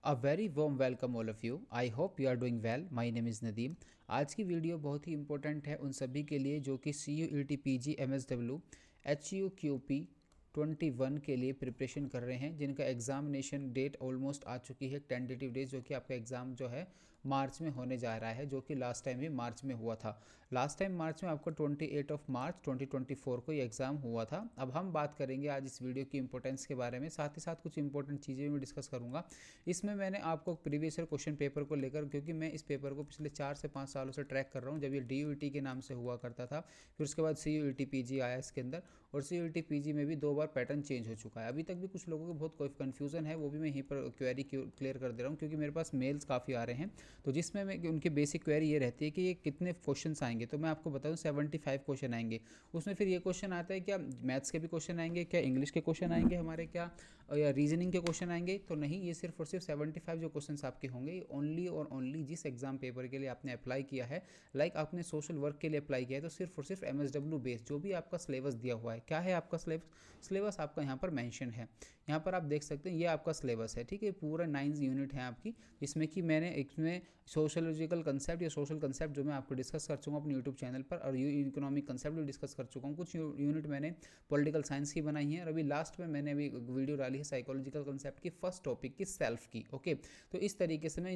A very warm welcome all of you. I hope you are doing well. My name is Nadeem. आज की video बहुत ही important है उन सभी के लिए जो कि C U E T P G M S W H U Q P 21 के लिए प्रिपरेशन कर रहे हैं, जिनका एग्जामिनेशन डेट ऑलमोस्ट आ चुकी है, टेंटेटिव डेज, जो कि आपका एग्ज़ाम जो है मार्च में होने जा रहा है, जो कि लास्ट टाइम भी मार्च में हुआ था। लास्ट टाइम मार्च में आपका 28 मार्च 2024 को ये एग्ज़ाम हुआ था। अब हम बात करेंगे आज इस वीडियो की इंपॉर्टेंस के बारे में, साथ ही साथ कुछ इंपॉर्टेंट चीज़ें भी मैं डिस्कस करूँगा। इसमें मैंने आपको प्रीवियस ईयर क्वेश्चन पेपर को लेकर, क्योंकि मैं इस पेपर को पिछले 4 से 5 सालों से ट्रैक कर रहा हूँ, जब ये डी यू ई टी के नाम से हुआ करता था, फिर उसके बाद C U E T P G आया इसके अंदर, और C U E T P G में भी 2 बार पैटर्न चेंज हो चुका है। अभी तक भी कुछ लोगों को बहुत कोई कन्फ्यूज़न है, वो भी मैं यहीं पर क्वेरी क्लियर कर दे रहा हूँ, क्योंकि मेरे पास मेल्स काफ़ी आ रहे हैं। तो जिसमें मैं उनकी बेसिक क्वेरी ये रहती है कि ये कितने क्वेश्चन आएंगे। तो मैं आपको बताऊँ 75 क्वेश्चन आएंगे। उसमें फिर ये क्वेश्चन आता है क्या मैथ्स के भी क्वेश्चन आएंगे, क्या इंग्लिश के क्वेश्चन आएंगे हमारे, क्या या रीजनिंग के क्वेश्चन आएंगे। तो नहीं, ये सिर्फ और सिर्फ 75 जो क्वेश्चन आपके होंगे ये ओनली और ओनली जिस एग्जाम पेपर के लिए आपने अप्लाई किया है, लाइक आपने सोशल वर्क के लिए अप्लाई किया है, तो सिर्फ और सिर्फ MSW बेस्ड जो भी आपका सिलेबस दिया हुआ है, क्या है आपका सिलेबस आपका यहाँ पर मेंशन है। यहाँ पर आप देख सकते हैं ये आपका सिलेबस है, ठीक है। पूरा 9 यूनिट है आपकी, जिसमें कि मैंने इसमें सोशोलॉजिकल कंसेप्ट या सोशल कंसेप्ट जो मैं आपको डिस्कस कर चुका हूँ अपने यूट्यूब चैनल पर, और इकोनॉमिक कंसेप्ट भी डिस्कस कर चुका हूँ। कुछ यूनिट मैंने पॉलिटिकल साइंस की बनाई है, और अभी लास्ट में मैंने अभी वीडियो डाली है साइकोलॉजिकल कंसेप्ट की फर्स्ट टॉपिक की, सेल्फ की। ओके, तो इस तरीके से मैं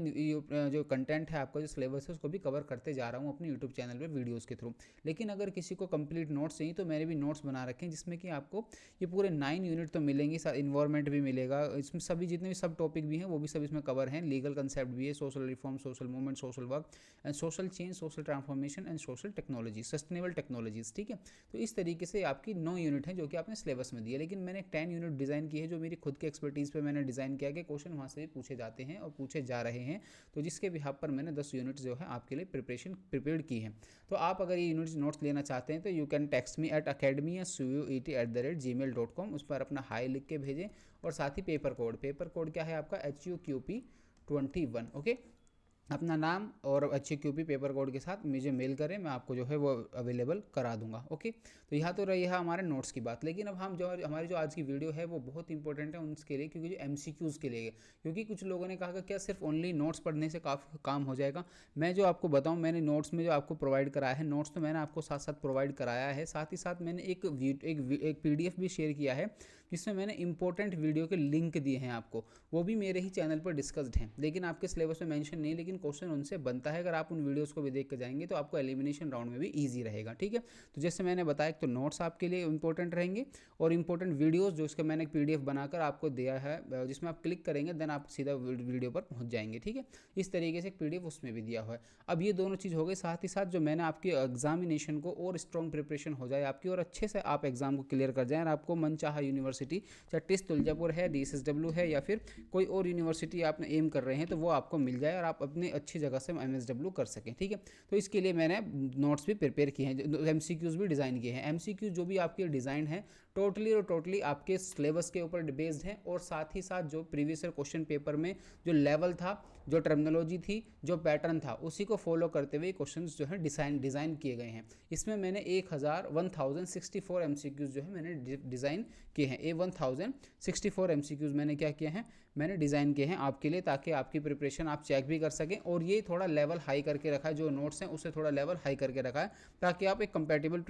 जो कंटेंट है आपका, जो सिलेबस है, उसको भी कवर करते जा रहा हूँ अपने यूट्यूब चैनल पर वीडियोज़ के थ्रू। लेकिन अगर किसी को कंप्लीट नोट्स चाहिए तो मैंने भी नोट्स बना रखे हैं, जिसमें कि आपको ये पूरे 9 यूनिट तो मिलेंगे, इन्वायरमेंट भी मिलेगा, इसमें सभी जितने भी सब टॉपिक भी हैं वो भी सब इसमें कवर हैं। लीगल कंसेप्ट भी है, social reform, social movement, social work and social change, social transformation and social technology, sustainable technologies, ठीक है। तो इस तरीके से आपकी 9 यूनिट हैं जो कि आपने सिलेबस में दिए, लेकिन मैंने 10 यूनिट डिज़ाइन की है, जो मेरी खुद के एक्सपर्टीज़ पे मैंने डिज़ाइन किया कि क्वेश्चन वहाँ से भी पूछे जाते हैं और पूछे जा रहे हैं। तो जिसके बिहाफ पर मैंने 10 यूनिट्स जो है आपके लिए प्रिपेयर्ड की हैं। तो आप अगर ये यूनिट्स नोट्स लेना चाहते हैं तो you can text me at academy@gmail.com, उस पर अपना हाई लिख के भेजें, और साथ ही पेपर कोड क्या है आपका HUQP21। ओके, अपना नाम और HQP पेपर कोड के साथ मुझे मेल करें, मैं आपको जो है वो अवेलेबल करा दूंगा। ओके, तो यहाँ तो रही है हमारे नोट्स की बात, लेकिन अब हम जो हमारी जो आज की वीडियो है वो बहुत इंपॉर्टेंट है उनके लिए, क्योंकि जो MCQs के लिए, क्योंकि कुछ लोगों ने कहा कि क्या सिर्फ ओनली नोट्स पढ़ने से काफ़ी काम हो जाएगा। मैं जो आपको बताऊँ, मैंने नोट्स में जो आपको प्रोवाइड कराया है, नोट्स तो मैंने आपको साथ साथ प्रोवाइड कराया है, साथ ही साथ मैंने एक PDF भी शेयर किया है, जिसमें मैंने इंपॉर्टेंट वीडियो के लिंक दिए हैं आपको, वो भी मेरे ही चैनल पर डिस्कस्ड हैं, लेकिन आपके सिलेबस में मेंशन नहीं, लेकिन क्वेश्चन उनसे बनता है। अगर आप उन वीडियोस को भी देख के जाएंगे तो आपको एलिमिनेशन राउंड में भी इजी रहेगा, ठीक है। तो जैसे मैंने बताया, तो नोट्स आपके लिए इंपॉर्टेंट रहेंगे, और इंपॉर्टेंट वीडियोस जो इसका मैंने एक PDF बनाकर आपको दिया है, जिसमें आप क्लिक करेंगे देन आप सीधा वीडियो पर पहुंच जाएंगे, ठीक है। इस तरीके से एक PDF उसमें भी दिया हुआ है। अब ये दोनों चीज़ हो गई, साथ ही साथ जो मैंने आपकी एग्जामिनेशन को और स्ट्रॉन्ग प्रिपरेशन हो जाए आपकी, और अच्छे से आप एग्जाम को क्लियर कर जाएं, और आपको मनचाहा यूनिवर्सिटी, चाहे टिस्ट तुलजापुर है, DSSW है, या फिर कोई और यूनिवर्सिटी आपने एम कर रहे हैं, तो वो आपको मिल जाए और आप अपनी अच्छी जगह से MSW कर सकें, ठीक है। तो इसके लिए मैंने नोट्स भी प्रिपेयर किए हैं, MCQs भी डिज़ाइन किए हैं। MCQ जो भी आपके डिज़ाइन है टोटली आपके सिलेबस के ऊपर बेस्ड है, और साथ ही साथ जो प्रीवियस ईयर क्वेश्चन पेपर में जो लेवल था, जो टर्मिनोलॉजी थी, जो पैटर्न था, उसी को फॉलो करते हुए क्वेश्चन जो है डिज़ाइन किए गए हैं। इसमें मैंने 1064 MCQs जो है मैंने डिज़ाइन किए हैं। 1064 MCQs मैंने क्या किए हैं, मैंने डिज़ाइन किए हैं आपके लिए, ताकि आपकी प्रिपरेशन आप चेक भी कर सकें, और ये थोड़ा लेवल हाई करके रखा है, जो नोट्स हैं उससे थोड़ा लेवल हाई करके रखा है, ताकि आप एक कंपैटिबल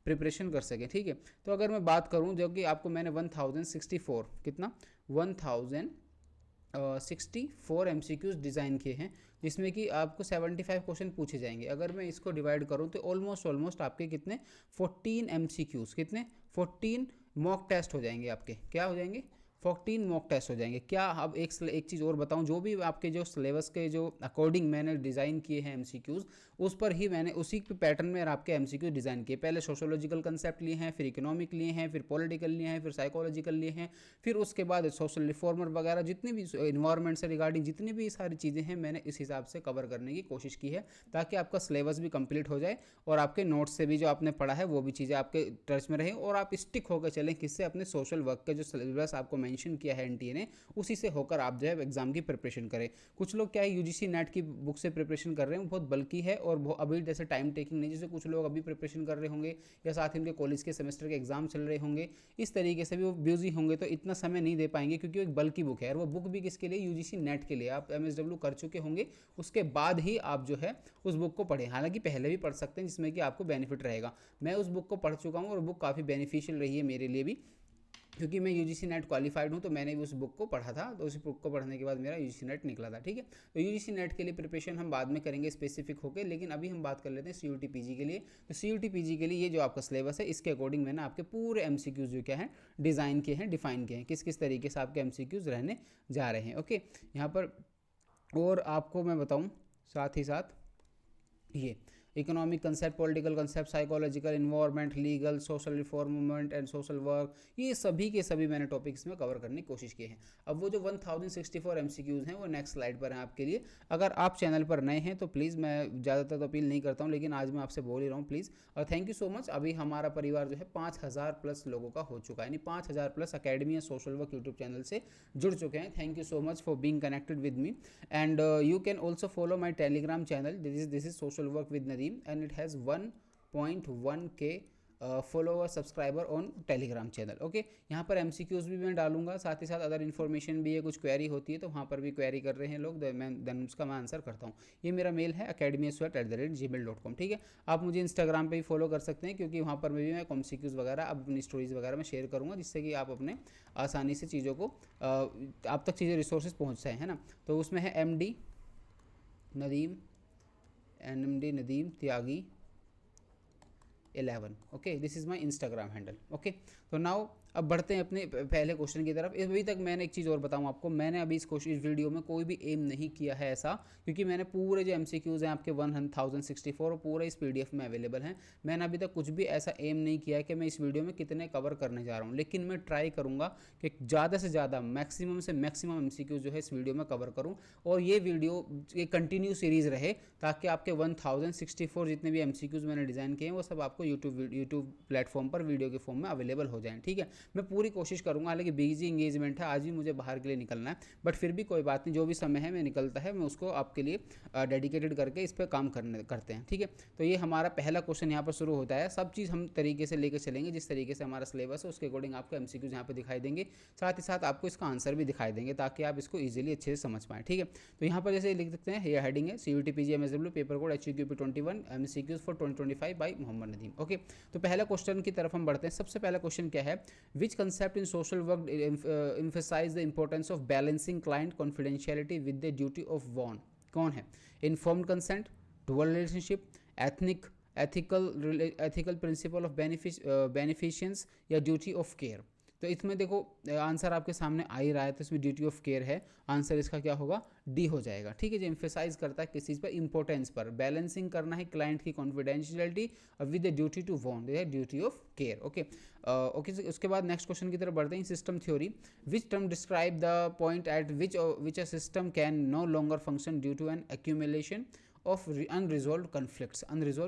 प्रिपरेशन कर सकें, ठीक है। तो अगर मैं बात करूं, जो कि आपको मैंने 1064 कितना 1064 MCQs डिज़ाइन किए हैं, जिसमें कि आपको 75 क्वेश्चन पूछे जाएंगे। अगर मैं इसको डिवाइड करूं तो ऑलमोस्ट आपके कितने 14 MCQs, कितने 14 मॉक टेस्ट हो जाएंगे आपके, क्या हो जाएंगे 14 मॉक टेस्ट हो जाएंगे। क्या अब एक चीज़ और बताऊं, जो भी आपके जो सिलेबस के जो अकॉर्डिंग मैंने डिज़ाइन किए हैं MCQs, उस पर ही मैंने उसी के पैटर्न में आपके MCQs डिज़ाइन किए। पहले सोशोलॉजिकल कंसेप्ट लिए हैं, फिर इकोनॉमिक लिए हैं, फिर पॉलिटिकल लिए हैं, फिर साइकोलॉजिकल लिए हैं, फिर उसके बाद सोशल रिफॉर्मर वगैरह, जितने भी इन्वायरमेंट से रिगार्डिंग जितनी भी सारी चीज़ें हैं, मैंने इस हिसाब से कवर करने की कोशिश की है, ताकि आपका सिलेबस भी कंप्लीट हो जाए, और आपके नोट्स से भी जो आपने पढ़ा है वो भी चीज़ें आपके टच में रहें, और आप स्टिक होकर चलें किससे, अपने सोशल वर्क के जो सिलेबस आपको मेंशन किया है एनटीए ने, उसी से होकर आप जो है एग्जाम की प्रिपरेशन करें। कुछ लोग क्या है यूजीसी नेट की बुक से प्रिपरेशन कर रहे हैं, बहुत बल्कि है और अभी जैसे टाइम टेकिंग नहीं, जैसे कुछ लोग अभी प्रिपरेशन कर रहे होंगे या साथ ही उनके कॉलेज के सेमेस्टर के एग्जाम चल रहे होंगे, इस तरीके से भी वो बिजी होंगे तो इतना समय नहीं दे पाएंगे, क्योंकि एक बल्कि बुक है और वो बुक भी किसके लिए, यूजीसी नेट के लिए। आप एमएसडब्ल्यू कर चुके होंगे, उसके बाद ही आप जो है उस बुक को पढ़ें, हालांकि पहले भी पढ़ सकते हैं जिसमें कि आपको बेनिफिट रहेगा। मैं उस बुक को पढ़ चुका हूँ और बुक काफ़ी बेनिफिशियल रही है मेरे लिए भी, क्योंकि मैं यूजीसी नेट क्वालिफाइड हूँ, तो मैंने भी उस बुक को पढ़ा था, तो उस बुक को पढ़ने के बाद मेरा यूजीसी नेट निकला था। ठीक है, तो यूजीसी नेट के लिए प्रिपरेशन हम बाद में करेंगे स्पेसिफिक होकर, लेकिन अभी हम बात कर लेते हैं सीयूटी पीजी के लिए। तो सीयूटी पीजी के लिए ये जो आपका सिलेबस है, इसके अकॉर्डिंग मैंने आपके पूरे एमसीक्यूज जो क्या है डिज़ाइन किए हैं, डिफाइन किए हैं, किस किस तरीके से आपके एमसीक्यूज रहने जा रहे हैं। ओके, यहाँ पर और आपको मैं बताऊँ साथ ही साथ ये economic concept, political concept, psychological, environment, legal, social reform movement and social work, ये सभी के सभी मैंने टॉपिक्स में कवर करने की कोशिश की है। अब वो जो 1064 एमसीक्यूज़ हैं वो नेक्स्ट स्लाइड पर हैं आपके लिए। अगर आप चैनल पर नए हैं तो प्लीज़, मैं ज़्यादातर तो अपील नहीं करता हूँ, लेकिन आज मैं आपसे बोल ही रहा हूँ प्लीज़, और थैंक यू सो मच। अभी हमारा परिवार जो है 5000 प्लस लोगों का हो चुका है, यानी 5000 प्लस अकेडमी या सोशल वर्क यूट्यूब चैनल से जुड़ चुके हैं। Thank you so much for being connected with me, and you can also follow my Telegram channel, this is social work with Nadeem, and it has 1.1K follower subscriber on Telegram channel. Okay, यहाँ पर MCQs भी मैं डालूंगा, साथ ही साथ other information भी है, कुछ क्वेरी होती है तो वहाँ पर भी क्वेरी कर रहे हैं लोग, देन उसका मैं आंसर करता हूँ। ये मेरा मेल है academysweat@gmail.com। ठीक है, आप मुझे इंस्टाग्राम पे भी फॉलो कर सकते हैं, क्योंकि वहाँ पर भी मैं एमसीक्यूज वगैरह अब अपनी स्टोरीज वगैरह में शेयर करूँगा, जिससे कि आप अपने आसानी से चीज़ों को आप तक चीज़ें रिसोर्सेज पहुँच जाए, है ना। तो उसमें है MD Nadeem Tyagi 11। Okay, this is my Instagram handle. Okay, तो नाउ अब बढ़ते हैं अपने पहले क्वेश्चन की तरफ। अभी तक मैंने एक चीज़ और बताऊं आपको, मैंने अभी इस वीडियो में कोई भी एम नहीं किया है ऐसा, क्योंकि मैंने पूरे जो एमसीक्यूज़ हैं आपके 1064 और पूरे इस पीडीएफ में अवेलेबल हैं। मैंने अभी तक कुछ भी ऐसा एम नहीं किया है कि मैं इस वीडियो में कितने कवर करने जा रहा हूँ, लेकिन मैं ट्राई करूँगा कि ज़्यादा से ज़्यादा मैक्सिमम से मैक्सिमम एमसीक्यूज़ जो है इस वीडियो में कवर करूँ, और ये वीडियो एक कंटिन्यू सीरीज़ रहे, ताकि आपके 1064 जितने भी एमसीक्यूज़ मैंने डिज़ाइन किए हैं वो सब आपको यूट्यूब प्लेटफॉर्म पर वीडियो के फॉर्म में अवेलेबल हो जाएं। ठीक है, मैं पूरी कोशिश करूंगा, हालांकि बिजी इंगेजमेंट है, आज भी मुझे बाहर के लिए निकलना है, बट फिर भी कोई बात नहीं, जो भी समय है मैं निकलता है, मैं उसको आपके लिए डेडिकेटेड करके इस पर काम करते हैं। ठीक है, तो ये हमारा पहला क्वेश्चन यहाँ पर शुरू होता है। सब चीज़ हम तरीके से लेकर चलेंगे, जिस तरीके से हमारा सिलेबस है उसके अकॉर्डिंग आपको एमसीक्यूज यहाँ पर दिखाई देंगे, साथ ही साथ आपको इसका आंसर भी दिखाई देंगे, ताकि आप इसको ईजिली अच्छे से समझ पाएँ। ठीक है, तो यहाँ पर जैसे लिख सकते हैं, ये हेडिंग है CUET PG MSW paper code HUQP 21 MCQs for 2025 by Mohammad Nadeem. Okay, तो पहला क्वेश्चन की तरफ हम बढ़ते हैं। सबसे पहला क्वेश्चन क्या है, which concept in social work emphasize the importance of balancing client confidentiality with the duty of warn? कौन है? Informed consent, dual relationship, ethical principle of beneficence या ड्यूटी ऑफ केयर। तो इसमें देखो आंसर आपके सामने आ ही रहा है, तो इसमें ड्यूटी ऑफ केयर है, आंसर इसका क्या होगा, डी हो जाएगा। ठीक है, जो एम्फेसाइज करता है किस चीज़ पर, इंपॉर्टेंस पर, बैलेंसिंग करना है क्लाइंट की confidentiality with the duty to warn, है duty of care. Okay okay, उसके बाद नेक्स्ट क्वेश्चन की तरफ बढ़ते हैं। System theory, which term describe the point at which a system can no longer function due to an accumulation of unresolved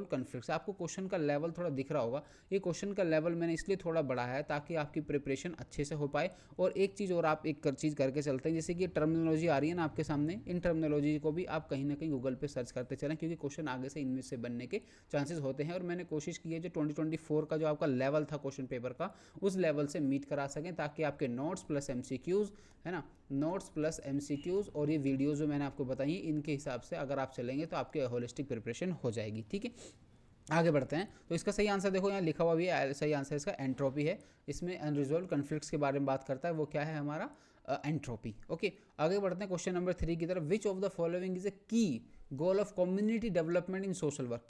conflicts. आपको question का level थोड़ा दिख रहा होगा, ये क्वेश्चन का लेवल मैंने इसलिए थोड़ा बढ़ाया है ताकि आपकी प्रिपरेशन अच्छे से हो पाए। और एक चीज़ और आप एक चीज़ करके चलते हैं, जैसे कि टर्मिनोलॉजी आ रही है ना आपके सामने, इन टर्मिनोलॉजी को भी आप कहीं ना कहीं गूगल पे सर्च करते चलें, क्योंकि क्वेश्चन आगे से इनमें से बनने के चांसेस होते हैं। और मैंने कोशिश की है जो 2024 का जो आपका लेवल था क्वेश्चन पेपर का, उस लेवल से मीट करा सकें, ताकि आपके नोट्स प्लस एमसीक्यूज़, है ना, नोट्स प्लस एमसीक्यूज़ और ये वीडियोज़ जो मैंने आपको बताई, इनके हिसाब से अगर आप चलेंगे तो आपके होलिस्टिक प्रिपरेशन हो जाएगी। ठीक है, आगे बढ़ते हैं। तो इसका सही आंसर देखो यहाँ लिखा हुआ भी है, सही आंसर इसका एंट्रोपी है। इसमें अनरिजोल्व कन्फ्लिक्ट्स के बारे में बात करता है, वो क्या है हमारा एंट्रोपी। ओके, आगे बढ़ते हैं क्वेश्चन नंबर 3 की तरफ। Which of the following is a key goal of community development in social work?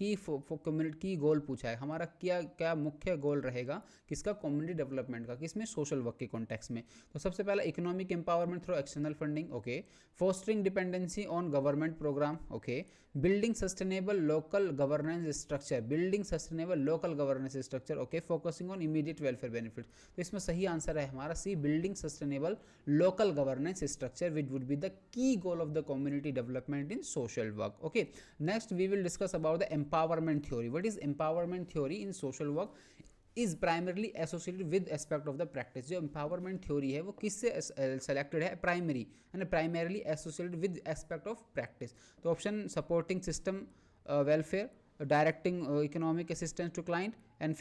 Community की गोल पूछा है हमारा, क्या मुख्य गोल रहेगा किसका, कम्युनिटी डेवलपमेंट का, किसमें, सोशल वर्क के कॉन्टेक्स्ट में। तो सबसे पहला economic empowerment through external funding. Okay, fostering dependency on government program. Okay, building sustainable local governance structure. Okay, focusing on immediate welfare benefit. तो इसमें सही आंसर है हमारा C, building sustainable local governance structure which would be the key goal of the community development in social work. Okay, next we will discuss about the empowerment theory. What is empowerment theory in social work? Is primarily associated with aspect of the practice. जो empowerment theory है वो किससे selected है, primary यानी primarily associated with aspect of practice. तो option supporting system welfare, directing economic assistance to client and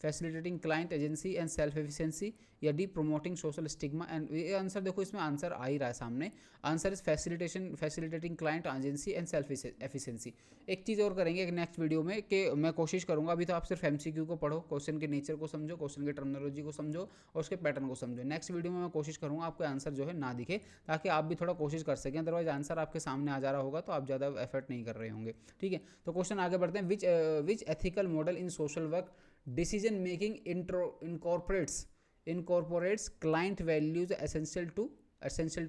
facilitating client agency and self efficiency, या D promoting social stigma. And ये answer देखो, इसमें आंसर आ ही रहा है सामने, answer is facilitating client agency and self efficiency. एक चीज़ और करेंगे एक नेक्स्ट वीडियो में कि मैं कोशिश करूंगा, अभी तो आप सिर्फ एमसीक्यू को पढ़ो, क्वेश्चन के नेचर को समझो, क्वेश्चन की टर्मिनोलॉजी को समझो और उसके पैटर्न को समझो। नेक्स्ट वीडियो में मैं कोशिश करूंगा आपको आंसर जो है ना दिखे, ताकि आप भी थोड़ा कोशिश कर सकें, अदरवाइज आंसर आपके सामने आ जा रहा होगा तो आप ज़्यादा एफर्ट नहीं कर रहे होंगे। ठीक है, तो क्वेश्चन आगे बढ़ते हैं। Which ethical model in social work decision making incorporates client values essential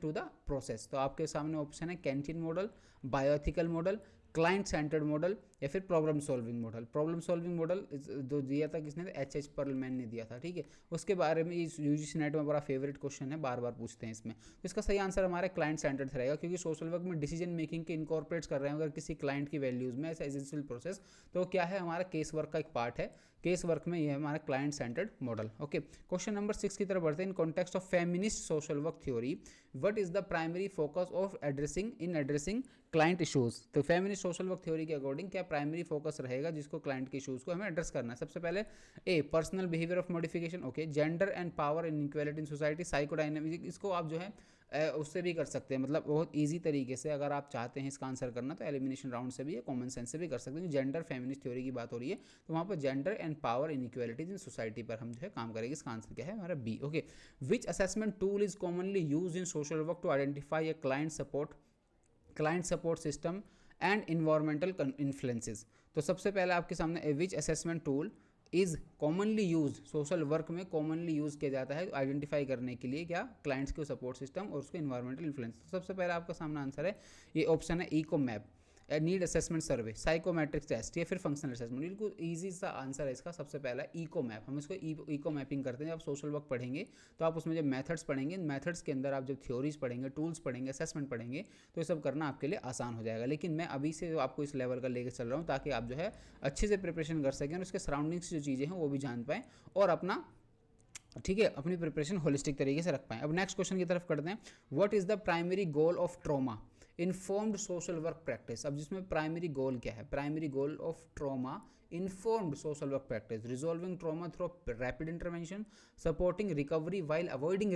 to the process। तो आपके सामने ऑप्शन है Kantian model, bioethical model, client centred model या फिर problem solving model. Problem solving model जो दिया था किसने, एच पर्लमैन ने दिया था। ठीक है, उसके बारे में यूजीसी नेट में बड़ा फेवरेट क्वेश्चन है, बार बार पूछते हैं इसमें। तो इसका सही आंसर हमारा क्लाइंट सेंटर्ड रहेगा, क्योंकि सोशल वर्क में डिसीजन मेकिंग के इनकॉर्पोरेट्स कर रहे हैं अगर किसी क्लाइंट की वैल्यूज में ऐसा एसेंशियल प्रोसेस, तो क्या है, हमारा केस वर्क का एक पार्ट है। केस वर्क में ये है हमारा client centred model. Okay, question number 6 की तरफ बढ़ते हैं। In context of feminist social work theory what is the primary focus of addressing client issues. तो फेमिनिस्ट सोशल वर्क थ्योरी के अकॉर्डिंग क्या प्राइमरी फोकस रहेगा जिसको क्लाइंट के इशूज को हमें एड्रेस करना है। सबसे पहले ए personal behaviour of modification, okay, gender and power in equality in society, psychodynamic, इसको आप जो है उससे भी कर सकते हैं, मतलब बहुत इजी तरीके से अगर आप चाहते हैं इसका आंसर करना तो एलिमिनेशन राउंड से भी या कॉमन सेंस से भी कर सकते हैं। जेंडर फेमिनिस्ट थ्योरी की बात हो रही है तो वहाँ पर gender and power in equalities in society पर हम जो है काम करेंगे। इसका आंसर क्या है हमारा B. Okay, which assessment tool is commonly use in social work to identify a client support system and environmental influences. तो सबसे पहले आपके सामने which assessment tool is commonly use, social work में कॉमनली यूज़ किया जाता है आइडेंटिफाई करने के लिए क्या, क्लाइंट्स के सपोर्ट सिस्टम और उसके इन्वायरमेंटल इन्फ्लुएंस। तो सबसे पहले आपका सामने आंसर है ये ऑप्शन है इको मैप, नीड असेसमेंट सर्वे, साइकोमेट्रिक टेस्ट या फिर फंक्शनल असेसमेंट। बिल्कुल ईजी सा आंसर है इसका। सबसे पहला इको मैप, हम इसको इको मैपिंग करते हैं। जब आप सोशल वर्क पढ़ेंगे तो आप उसमें जब मेथड्स पढ़ेंगे, मेथड्स के अंदर आप जब थ्योरीज पढ़ेंगे, टूल्स पढ़ेंगे, असेसमेंट पढ़ेंगे तो ये सब करना आपके लिए आसान हो जाएगा। लेकिन मैं अभी से आपको इस लेवल का लेकर चल रहा हूँ ताकि आप जो है अच्छे से प्रिपरेशन कर सकें और उसके सराउंडिंग्स जो चीज़ें हैं वो भी जान पाएँ और अपना, ठीक है, अपनी प्रिपरेशन होलिस्टिक तरीके से रख पाएँ। अब नेक्स्ट क्वेश्चन की तरफ करते हैं। What is the primary goal of trauma informed social work practice. अब जिसमें प्राइमरी गोल क्या है, primary goal of trauma informed social work practice, resolving trauma through rapid intervention, supporting recovery while avoiding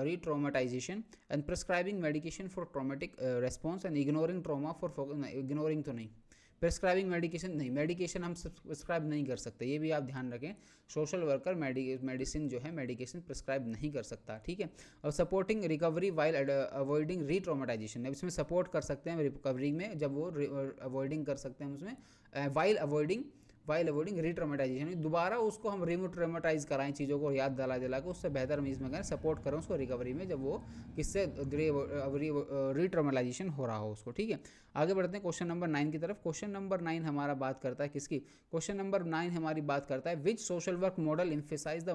retraumatisation and prescribing medication for traumatic response and ignoring trauma for, ignoring तो नहीं, prescribing medication नहीं, medication हम prescribe नहीं कर सकते, ये भी आप ध्यान रखें। सोशल वर्कर मेडिसिन जो है मेडिकेशन प्रिस्क्राइब नहीं कर सकता। ठीक है, और सपोर्टिंग रिकवरी वाइल अवॉइडिंग रीट्रोमेटाइजेशन, अब इसमें सपोर्ट कर सकते हैं रिकवरी में जब वो अवॉइडिंग कर सकते हैं उसमें, वाइल अवॉइडिंग रीट्रोमेटाइजेशन, दोबारा उसको हम रीट्रोमेटाइज कराएं, चीज़ों को याद दिला के उससे बेहतर हम इसमें करें सपोर्ट करें उसको रिकवरी में जब वो किससे रीट्रोमेटाइजेशन हो रहा हो उसको। ठीक है, आगे बढ़ते हैं क्वेश्चन नंबर 9 की तरफ। क्वेश्चन नंबर 9 हमारा बात करता है किसकी, क्वेश्चन नंबर 9 हमारी बात करता है which social work model emphasise the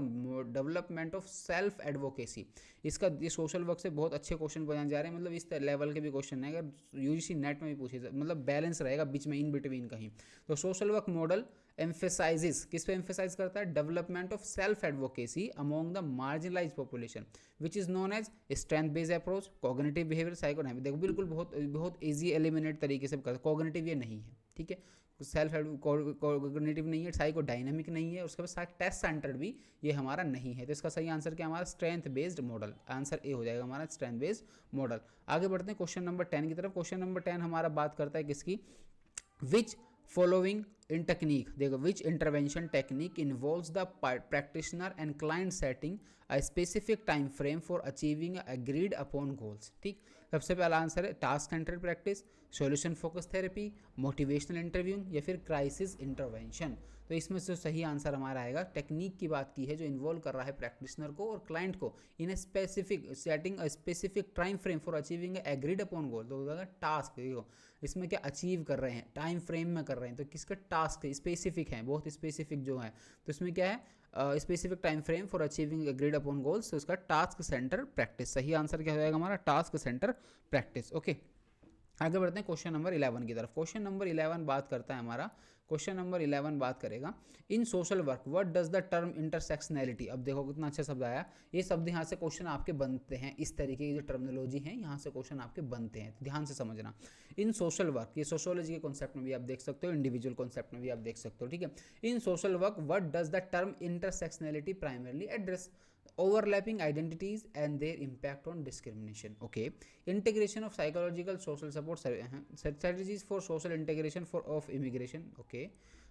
development of self advocacy. इसका ये सोशल वर्क से बहुत अच्छे क्वेश्चन बनाए जा रहे हैं, मतलब इस लेवल के भी क्वेश्चन है, अगर यूजीसी नेट में भी पूछे मतलब बैलेंस रहेगा बीच में, इन बिटवीन कहीं। तो सोशल वर्क मॉडल एम्फेसाइजेस, किस पे एम्फेसाइज करता है, development of self advocacy among the marginalize population which is known as strength based approach, cognitive behaviour, psychodynamic. देखो बिल्कुल बहुत इजी एलिमिनेट तरीके से करता है। कॉग्निटिव ये नहीं है, ठीक है, सेल्फ कॉग्निटिव नहीं है, साइकोडायनेमिक नहीं है, उसके बाद टेस्ट सेंटर्ड भी ये हमारा नहीं है। तो इसका सही आंसर क्या हमारा strength based model, answer A हो जाएगा हमारा स्ट्रेंथ बेस्ड मॉडल। आगे बढ़ते हैं क्वेश्चन नंबर 10 की तरफ। क्वेश्चन नंबर 10 हमारा बात करता है किसकी, विच फॉलोइंग इन टेक्निक, देखो which intervention technique involves the practitioner and client setting a specific time frame for achieving agreed upon goals. ठीक, सबसे पहला आंसर है task centred practice, solution focus therapy, motivational interview या फिर crisis intervention. तो इसमें से सही आंसर हमारा आएगा, टेक्निक की बात की है जो इन्वॉल्व कर रहा है प्रैक्टिशनर को और क्लाइंट को in a specific setting a specific time frame for achieving agreed upon goal. तो टास्क, देखो इसमें क्या अचीव कर रहे हैं, टाइम फ्रेम में कर रहे हैं, तो किसका टास्क स्पेसिफिक है, बहुत स्पेसिफिक जो है। तो इसमें क्या है, specific time frame for achieving agreed upon goals, तो इसका टास्क सेंटर प्रैक्टिस। सही आंसर क्या हो जाएगा हमारा, टास्क सेंटर प्रैक्टिस। ओके, आगे बढ़ते हैं क्वेश्चन नंबर 11 की तरफ। क्वेश्चन नंबर 11 बात करता है हमारा क्वेश्चन नंबर 11 बात करेगा in social work what does the term intersectionality. अब देखो कितना अच्छा शब्द आया, ये शब्द यहाँ से क्वेश्चन आपके बनते हैं, इस तरीके की जो टर्मिनोलॉजी है यहाँ से क्वेश्चन आपके बनते हैं, तो ध्यान से समझना। इन सोशल वर्क, ये सोशोलॉजी के कॉन्सेप्ट में भी आप देख सकते हो, इंडिविजुअल कॉन्सेप्ट में भी आप देख सकते हो, ठीक है। In social work what does the term intersectionality primarily address, overlapping identities and their impact on discrimination. Okay, integration of psychological social support strategies for social integration for of immigration. Okay,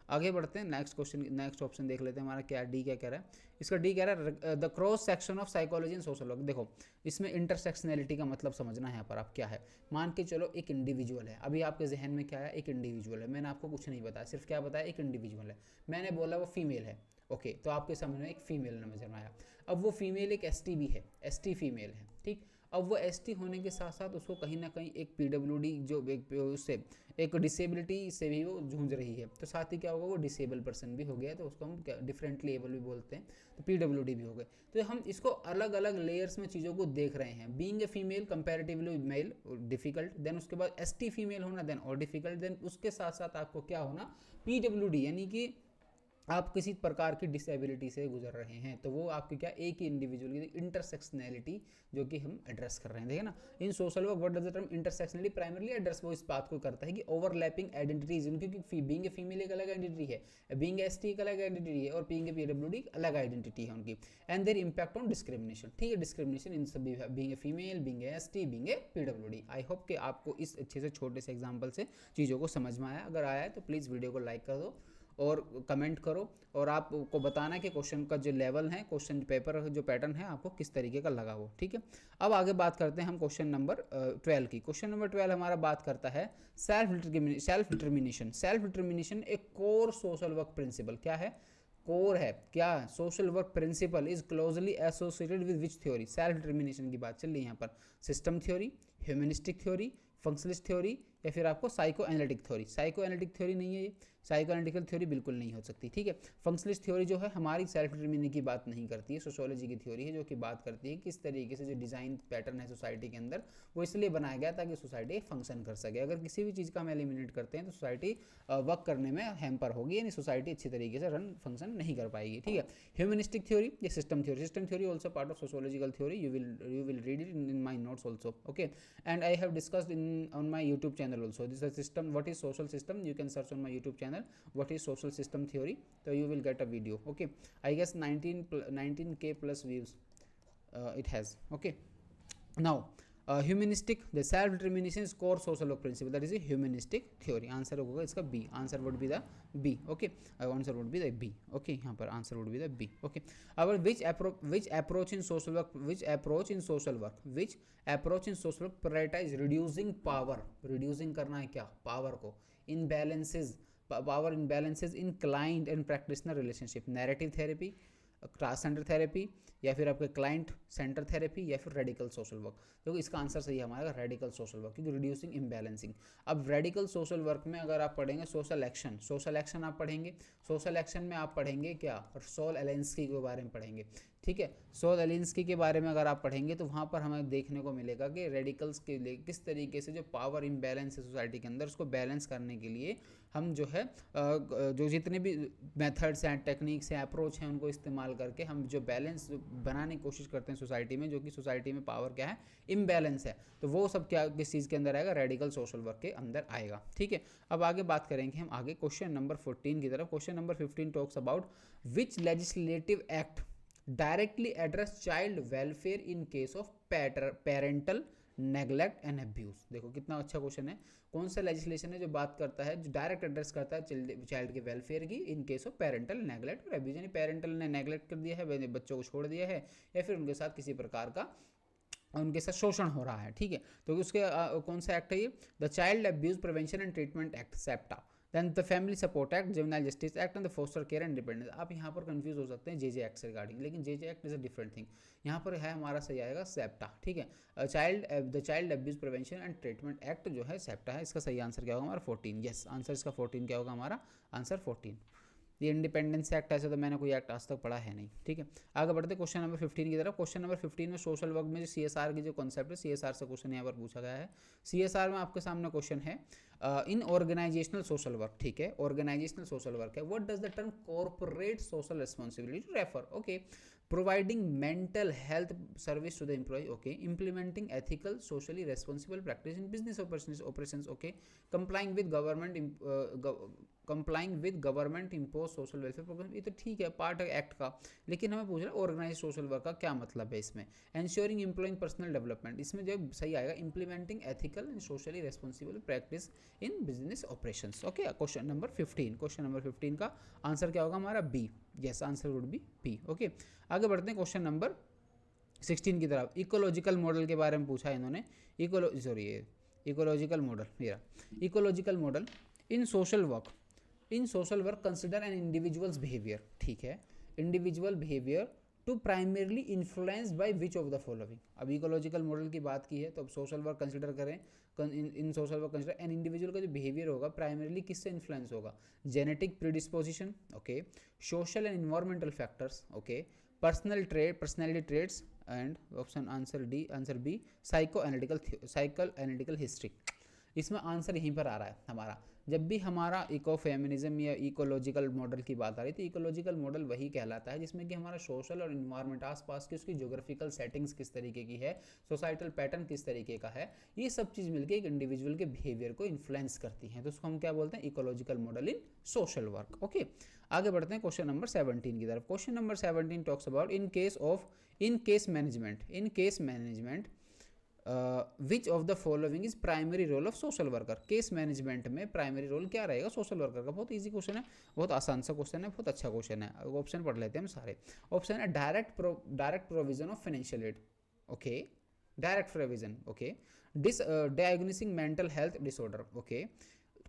आगे बढ़ते हैं, next question, next option देख लेते हैं हमारा क्या D क्या कह रहा है। इसका डी कह रहा है the cross section of psychology and social work. देखो इसमें इंटरसेक्शनैलिटी का मतलब समझना है यहाँ पर आप क्या है। मान के चलो एक इंडिविजुअल है, अभी आपके जहन में क्या है, एक इंडिविजुअल है, मैंने आपको कुछ नहीं बताया, सिर्फ क्या बताया, एक इंडिविजुअल है, मैंने बोला वो फीमेल है। ओके, तो आपके सामने में एक फीमेल नजर आया। अब वो फीमेल एक एसटी भी है, एसटी फीमेल है, ठीक। अब वो एसटी होने के साथ साथ उसको कहीं ना कहीं एक पीडब्ल्यूडी जो एक उससे एक डिसेबिलिटी से भी वो जूझ रही है, तो साथ ही क्या होगा, वो डिसेबल पर्सन भी हो गया, तो उसको हम क्या डिफरेंटली एबल भी बोलते हैं, तो पीडब्ल्यूडी भी हो गए। तो हम इसको अलग अलग लेयर्स में चीज़ों को देख रहे हैं। Being a female comparatively male difficult, then उसके बाद एसटी फीमेल होना देन और डिफिकल्ट, देन उसके साथ साथ आपको क्या होना, पीडब्ल्यूडी, यानी कि आप किसी प्रकार की डिसेबिलिटी से गुजर रहे हैं, तो वो आपकी क्या, एक ही इंडिविजुअल की इंटरसेक्शनैलिटी जो कि हम एड्रेस कर रहे हैं, देखिए ना। In social work what does the term intersectionality primarily address, वो इस बात को करता है कि ओवरलैपिंग आइडेंटिटीज, क्योंकि बीइंग ए फीमेल एक अलग आइडेंटिटी है, बीइंग ए एसटी एक अलग आइडेंटिटी है, और बीइंग ए पीडब्ल्यूडी एक अलग आइडेंटिटी है उनकी, and their impact on discrimination, ठीक है, डिस्क्रिमिनेशन इन सभी, being a female, being a ST, being a PWD. I hope कि आपको इस अच्छे से छोटे से एग्जाम्पल से चीज़ों को समझ में आया। अगर आया है तो प्लीज़ वीडियो को लाइक कर दो और कमेंट करो, और आपको बताना कि क्वेश्चन का जो लेवल है, क्वेश्चन पेपर जो पैटर्न है आपको किस तरीके का लगा वो, ठीक है। अब आगे बात करते हैं हम क्वेश्चन नंबर 12 की। क्वेश्चन नंबर 12 हमारा बात करता है सेल्फ डिटर्मिनेशन। सेल्फ डिटर्मिनेशन एक कोर सोशल वर्क प्रिंसिपल, क्या है, कोर है, क्या social work principal is closely associated with which theory. Self determination की बात चल रही है यहाँ पर, system theory, humanistic theory, functionalist theory, या फिर आपको psycho analytic theory. Psycho analytic theory नहीं है ये, साइको एनालिटिकल थ्योरी बिल्कुल नहीं हो सकती, ठीक है। फंक्शनलिस्ट थ्योरी जो है हमारी सेल्फ डिटर्मिनेशन की बात नहीं करती है, सोशियोलॉजी की थ्योरी है जो कि बात करती है किस तरीके से जो डिज़ाइन पैटर्न है सोसाइटी के अंदर, वो इसलिए बनाया गया ताकि सोसाइटी फंक्शन कर सके। अगर किसी भी चीज़ का हम एलिमिनेट करते हैं तो सोसाइटी वर्क करने में हैम्पर होगी, यानी सोसाइटी अच्छी तरीके से रन फंक्शन नहीं कर पाएगी, ठीक है। ह्यूमनिस्टिक थ्योरी, ये system theory, system theory also part of sociological theory, you will read it in my notes also, okay. And I have discussed in on my YouTube channel also this system, what is social system, you can search on my YouTube channel what is social system theory, so you will get a video, okay. I guess 19k plus views it has, okay. Now humanistic, the self determination is core social work principle, that is a humanistic theory. answer होगा इसका b, answer would be the b, okay. Answer would be the b, okay, यहाँ पर answer would be the b, okay. Our which approach in social work, which approach in social work prioritize reducing power, reducing करना है क्या, power को, imbalances, power imbalances in client and practitioner relationship, narrative therapy, class centre therapy, या फिर आपके client centre therapy, या फिर radical social work. तो इसका आंसर सही है हमारा रेडिकल सोशल वर्क, क्योंकि रिड्यूसिंग इम्बैलेंसिंग। अब रेडिकल सोशल वर्क में अगर आप पढ़ेंगे सोशल एक्शन, सोशल एक्शन आप पढ़ेंगे, सोशल एक्शन में आप पढ़ेंगे क्या, सॉल एलेंस्की के बारे में पढ़ेंगे, ठीक है। सॉल एलेंस्की के बारे में अगर आप पढ़ेंगे तो वहाँ पर हमें देखने को मिलेगा कि रेडिकल्स के लिए किस तरीके से जो पावर इम्बैलेंस है सोसाइटी के अंदर, उसको बैलेंस करने के लिए हम जो है जो जितने भी मेथड्स हैं, टेक्निक्स हैं, अप्रोच हैं, उनको इस्तेमाल करके हम जो बैलेंस बनाने की कोशिश करते हैं सोसाइटी में, जो कि सोसाइटी में पावर क्या है, इम्बैलेंस है, तो वो सब क्या किस चीज़ के अंदर आएगा, रेडिकल सोशल वर्क के अंदर आएगा, ठीक है। अब आगे बात करेंगे हम आगे क्वेश्चन नंबर 14 की तरफ। Question number 15 talks about which legislative act directly address child welfare in case of parental neglect and abuse. देखो कितना अच्छा क्वेश्चन है, कौन सा लेजिस्लेशन है जो बात करता है, जो डायरेक्ट एड्रेस करता है चाइल्ड के वेलफेयर की in case of parental neglect और अब्यूज, यानी पेरेंटल ने नेग्लेक्ट कर दिया है, बच्चों को छोड़ दिया है, या फिर उनके साथ किसी प्रकार का उनके साथ शोषण हो रहा है, ठीक है। तो उसके कौन सा एक्ट है ये, the child abuse prevention and treatment act, CAPTA, then the family support act, juvenile justice act and the foster care and dependence. आप यहाँ पर कंफ्यूज हो सकते हैं जेजे एक्ट से रिगार्डिंग, लेकिन JJ act is a different thing. यहाँ पर है हमारा सही आएगा सेप्टा, ठीक है। The child abuse prevention and treatment act जो है सेप्टा है, इसका सही आंसर क्या होगा हमारा 14, यस आंसर इसका 14 क्या होगा हमारा आंसर 14, ये इंडिपेंडेंस एक्ट ऐसे तो मैंने कोई एक्ट आज तक पढ़ा है नहीं, ठीक है। आगे बढ़ते क्वेश्चन नंबर 15 की तरफ। क्वेश्चन नंबर 15 में सोशल वर्क में जो CSR की जो कॉन्सेप्ट है, CSR से क्वेश्चन यहाँ पर पूछा गया है। CSR में आपके सामने क्वेश्चन है इन ऑर्गेनाइजेशनल सोशल वर्क, ठीक है, ऑर्गेनाइजेशनल सोशल वर्क है। What does the term corporate social responsibility refer, okay, providing mental health service to the employee, okay, implementing ethical socially responsible practice in business operations, okay, complying with government imposed social welfare program। ये तो ठीक है, part है act का, लेकिन हमें पूछ रहा है ऑर्गेनाइज सोशल वर्क का क्या मतलब है इसमें। एंश्योरिंग एम्प्लॉइंग पर्सनल डेवलपमेंट, इसमें जो सही आएगा implementing ethical and socially responsible practice in business operations, okay. Question number 15, question number 15 का आंसर क्या होगा हमारा B, yes answer would be B, okay. आगे बढ़ते हैं क्वेश्चन नंबर 16 की तरफ। इकोलॉजिकल मॉडल के बारे में पूछा है इन्होंने। इकोलॉजिकल मॉडल, मेरा ecological model in social work consider an individuals behaviour, ठीक है, individual behaviour to primarily influence by which of the following. अब इकोलॉजिकल मॉडल की बात की है तो अब सोशल वर्क कंसिडर करें, in social work consider an individual का जो बिहेवियर होगा प्राइमरली किससे इन्फ्लुएंस होगा, genetic predisposition, okay, social and environmental factors, okay, personality traits and option answer D, answer B psycho analytical history. इसमें answer यहीं पर आ रहा है हमारा। जब भी हमारा इको फेमिनिज्म या इकोलॉजिकल मॉडल की बात आ रही है तो इकोलॉजिकल मॉडल वही कहलाता है जिसमें कि हमारा सोशल और इन्वायरमेंट, आसपास की उसकी ज्योग्राफिकल सेटिंग्स किस तरीके की है, सोसाइटल पैटर्न किस तरीके का है, ये सब चीज़ मिलकर एक इंडिविजुअल के बिहेवियर को इन्फ्लुएंस करती हैं, तो उसको हम क्या बोलते हैं, ecological model in social work, okay. आगे बढ़ते हैं क्वेश्चन नंबर 17 की तरफ। Question number 17 talks about in case management which of the following is primary role of social worker. Case management में प्राइमरी रोल क्या रहेगा सोशल वर्कर का। बहुत इजी क्वेश्चन है, बहुत आसान सा क्वेश्चन है, बहुत अच्छा क्वेश्चन है। ऑप्शन पढ़ लेते हैं हम सारे। ऑप्शन है direct provision of financial aid, okay, direct provision, okay, diagnosing mental health disorder, okay,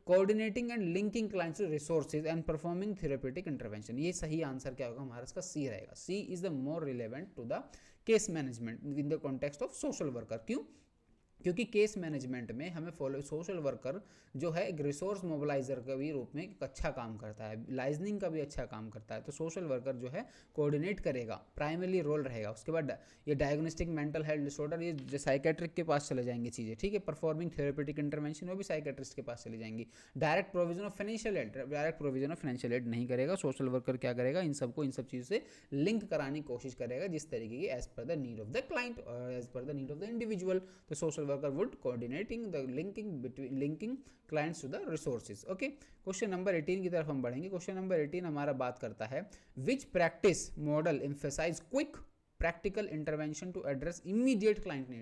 coordinating and linking clients to resources and performing therapeutic intervention. ये सही आंसर क्या होगा हमारा, इसका सी रहेगा। C is the more relevant to the case management in the context of social worker. क्यों? क्योंकि case management में हमें सोशल वर्कर जो है एक रिसोर्स मोबिलाइजर के भी रूप में एक अच्छा काम करता है, लाइजनिंग का भी अच्छा काम करता है। तो सोशल वर्कर जो है कोऑर्डिनेट करेगा, प्राइमरी रोल रहेगा। उसके बाद ये डायग्नोस्टिक मेंटल हेल्थ डिसऑर्डर, ये साइकेट्रिक के पास चले जाएंगी चीज़ें, ठीक है। परफॉर्मिंग थेरेपेटिक इंटरवेंशन वो भी साइकेट्रिस्ट के पास चली जाएंगी। Direct provision of financial add नहीं करेगा। सोशल वर्कर क्या करेगा, इन सब चीज़ों से लिंक कराने की कोशिश करेगा जिस तरीके की as per the need of the client और as per the need of the individual. तो social worker would coordinating the linking clients to the resources, okay। Question number 18 की तरफ हम बढ़ेंगे। क्वेश्चन नंबर 18 हमारा बात करता है which practice model emphasize quick practical intervention to address immediate client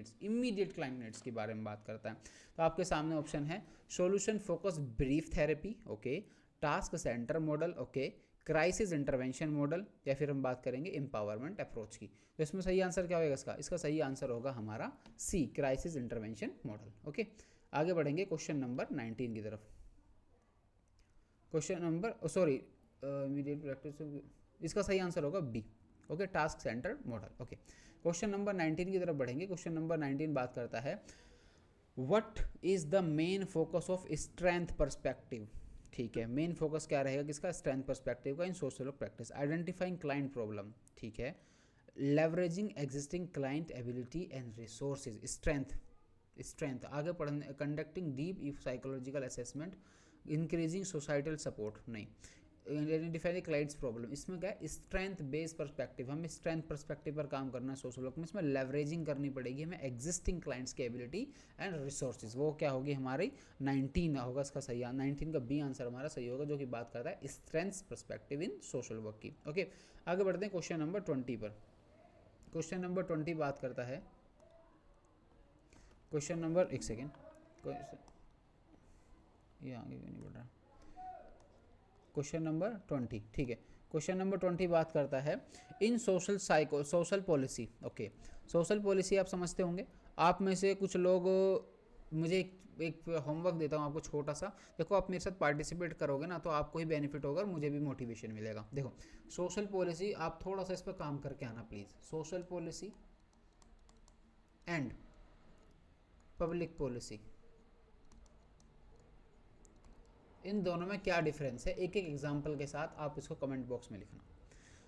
needs के बारे में बात करता है। तो आपके सामने ऑप्शन है solution focused brief therapy, okay, task centre model, okay, crisis intervention model, या फिर हम बात करेंगे एम्पावरमेंट अप्रोच की। तो इसमें सही आंसर क्या होगा इसका सही आंसर होगा हमारा C, crisis intervention model, okay. आगे बढ़ेंगे क्वेश्चन नंबर 19 की तरफ। Question number sorry immediate practice, इसका सही आंसर होगा B, okay, task centre model, okay. Question number 19 की तरफ बढ़ेंगे। क्वेश्चन नंबर 19 बात करता है what is the main focus of strength perspective, ठीक है। मेन फोकस क्या रहेगा किसका, स्ट्रेंथ पर्सपेक्टिव का in social work practice. Identifying client problem, ठीक है, leveraging existing client ability and resources, strength आगे पढ़ने, conducting deep if psychological assessment, increasing societal support, नहीं, आइडेंटिफाई द क्लाइंट्स प्रॉब्लम। इसमें क्या है, स्ट्रेंथ बेस्ड पर्सपेक्टिव, हमें स्ट्रेंथ पर्सपेक्टिव पर काम करना है सोशल वर्क में। इसमें लेवरेजिंग करनी पड़ेगी हमें एग्जिस्टिंग क्लाइंट्स की एबिलिटी एंड रिसोर्सेज। वो क्या होगी हमारी 19 होगा इसका सही, 19 का बी आंसर हमारा सही होगा, जो कि बात करता है strength perspective in social work की, ओके। आगे बढ़ते हैं क्वेश्चन नंबर 20 पर। क्वेश्चन नंबर 20 बात करता है, क्वेश्चन नंबर, एक सेकेंड, ये आगे क्यों नहीं बढ़ रहा, क्वेश्चन नंबर 20, ठीक है। क्वेश्चन नंबर 20 बात करता है in social policy, okay. Social policy आप समझते होंगे। आप में से कुछ लोग, मुझे एक होमवर्क देता हूँ आपको छोटा सा, देखो आप मेरे साथ पार्टिसिपेट करोगे ना तो आपको ही बेनिफिट होगा और मुझे भी मोटिवेशन मिलेगा। देखो सोशल पॉलिसी, आप थोड़ा सा इस पर काम करके आना please. Social policy and public policy, इन दोनों में क्या डिफरेंस है, एक एक एग्जाम्पल के साथ आप इसको कमेंट बॉक्स में लिखना।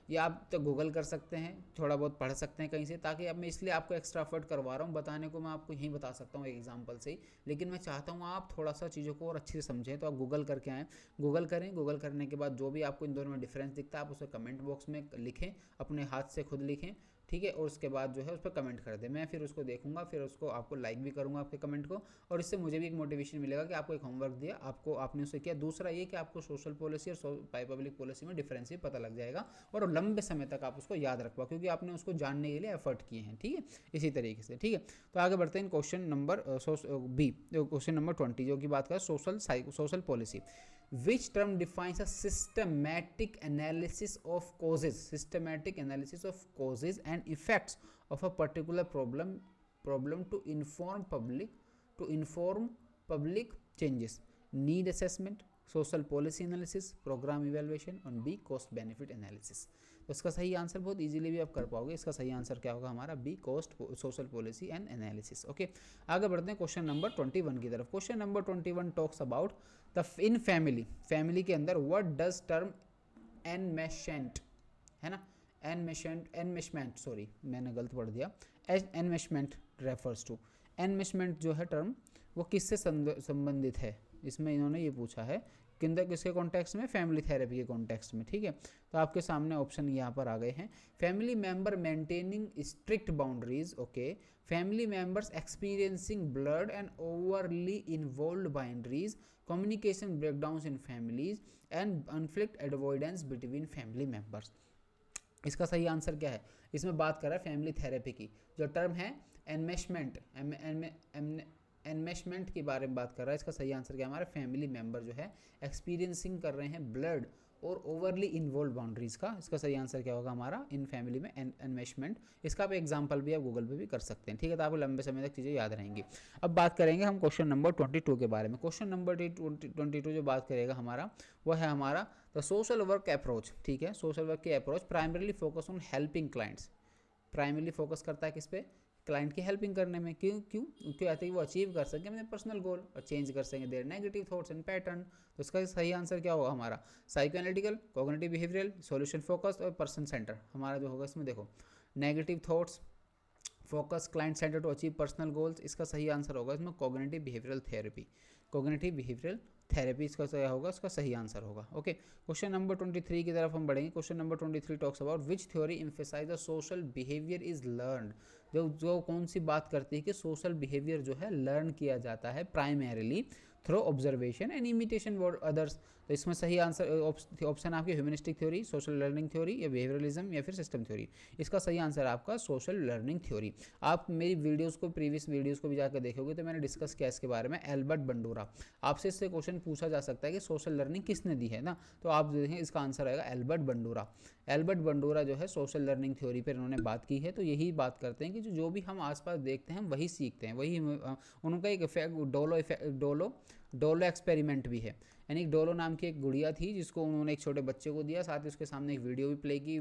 या आप तो गूगल कर सकते हैं, थोड़ा बहुत पढ़ सकते हैं कहीं से, ताकि अब मैं इसलिए आपको एक्स्ट्रा एफर्ट करवा रहा हूँ, बताने को मैं आपको यहीं बता सकता हूँ एक एग्जांपल से ही, लेकिन मैं चाहता हूँ आप थोड़ा सा चीज़ों को और अच्छे से समझें। तो आप गूगल करके आएँ, गूगल करें, गूगल करने के बाद जो भी आपको इन दोनों में डिफरेंस दिखता है आप उसे कमेंट बॉक्स में लिखें, अपने हाथ से खुद लिखें, ठीक है। और उसके बाद जो है उस पर कमेंट कर दें, मैं फिर उसको देखूंगा, फिर उसको आपको लाइक भी करूंगा आपके कमेंट को, और इससे मुझे भी एक मोटिवेशन मिलेगा कि आपको एक होमवर्क दिया, आपको आपने उसे किया। दूसरा ये कि आपको सोशल पॉलिसी और पब्लिक पॉलिसी में डिफरेंस भी पता लग जाएगा, और लंबे समय तक आप उसको याद रख पाओ, क्योंकि आपने उसको जानने के लिए एफर्ट किए हैं, ठीक है। इसी तरीके से, ठीक है। तो आगे बढ़ते हैं question number B, question number 20 जो कि बात कर social policy. Which term defines a systematic analysis of causes and effects of a particular problem to inform public changes? Need assessment, social policy analysis, program evaluation, and B cost benefit analysis. तो इसका सही answer बहुत easily भी आप कर पाओगे। इसका सही आंसर क्या होगा हमारा, B cost social policy and analysis. Okay, आगे बढ़ते हैं क्वेश्चन नंबर 21 की तरफ। Question number 21 talks about the in family के अंदर व्हाट डज टर्म एनमेशमेंट, है ना, एनमेशमेंट सॉरी मैंने गलत पढ़ दिया, एनमेशमेंट रेफर्स टू। एनमेशमेंट जो है टर्म वो किससे संबंधित है, इसमें इन्होंने ये पूछा है किसके कॉन्टेक्स्ट में, फैमिली थेरेपी के कॉन्टेक्स्ट में, ठीक है। तो आपके सामने ऑप्शन यहाँ पर आ गए हैं। Family member maintaining strict boundaries, okay, family members experiencing blood and overly involved boundaries, communication breakdowns in families and conflict avoidance between family members. इसका सही आंसर क्या है, इसमें बात कर रहा है फैमिली थेरेपी की। जो टर्म है एनमेशमेंट, एनमेशमेंट के बारे में बात कर रहा है। इसका सही आंसर क्या है हमारा, फैमिली मेंबर जो है एक्सपीरियंसिंग कर रहे हैं ब्लड और ओवरली इन्वॉल्व बाउंड्रीज का। इसका सही आंसर क्या होगा हमारा, इन फैमिली में एनमेशमेंट। इसका आप एग्जांपल भी आप गूगल पे भी कर सकते हैं, ठीक है। तो आपको लंबे समय तक चीज़ें याद रहेंगी। अब बात करेंगे हम क्वेश्चन नंबर 22 के बारे में। क्वेश्चन नंबर 22 जो बात करेगा हमारा वो है हमारा द सोशल वर्क अप्रोच, ठीक है। सोशल वर्क की approach primarily focus on helping clients, primarily focus करता है किस पे, क्लाइंट की हेल्पिंग करने में। क्यों आते ही वो अचीव कर सकें अपने पर्सनल गोल और चेंज कर सकें their negative thoughts and pattern. तो इसका सही आंसर क्या होगा हमारा, psycho analytical, cognitive behavioural, solution focused और पर्सन सेंटर। हमारा जो होगा इसमें देखो negative thoughts, focus, client centre to achieve personal goals. इसका सही आंसर होगा इसमें cognitive behavioural therapy, cognitive behavioural therapy इसका क्या होगा, इसका सही आंसर होगा। ओके, क्वेश्चन नंबर 23 की तरफ हम बढ़ेंगे। Question number 23 talks about which theory emphasise the social behaviour is learned. जो कौन सी बात करती है कि सोशल बिहेवियर जो है लर्न किया जाता है primarily through observation and imitation word others. तो इसमें सही आंसर ऑप्शन आपकी humanistic theory, social learning theory या बिहेवियरलिज्म या फिर सिस्टम थ्योरी। इसका सही आंसर आपका सोशल लर्निंग थ्योरी। आप मेरी वीडियोस को, प्रीवियस वीडियोस को भी जाकर देखोगे तो मैंने डिस्कस किया इसके बारे में, एल्बर्ट बंडूरा। आपसे इससे क्वेश्चन पूछा जा सकता है कि सोशल लर्निंग किसने दी है ना, तो आप देखें इसका आंसर आएगा एल्बर्ट बंडूरा। एल्बर्ट बंडूरा जो है सोशल लर्निंग थ्योरी पर उन्होंने बात की है। तो यही बात करते हैं कि जो भी हम आसपास देखते हैं वही सीखते हैं, वही उनका एक इफेक्ट डोलो एक्सपेरिमेंट भी है। यानी डोलो नाम की एक गुड़िया थी जिसको उन्होंने एक छोटे बच्चे को दिया, साथ ही उसके सामने एक वीडियो भी प्ले की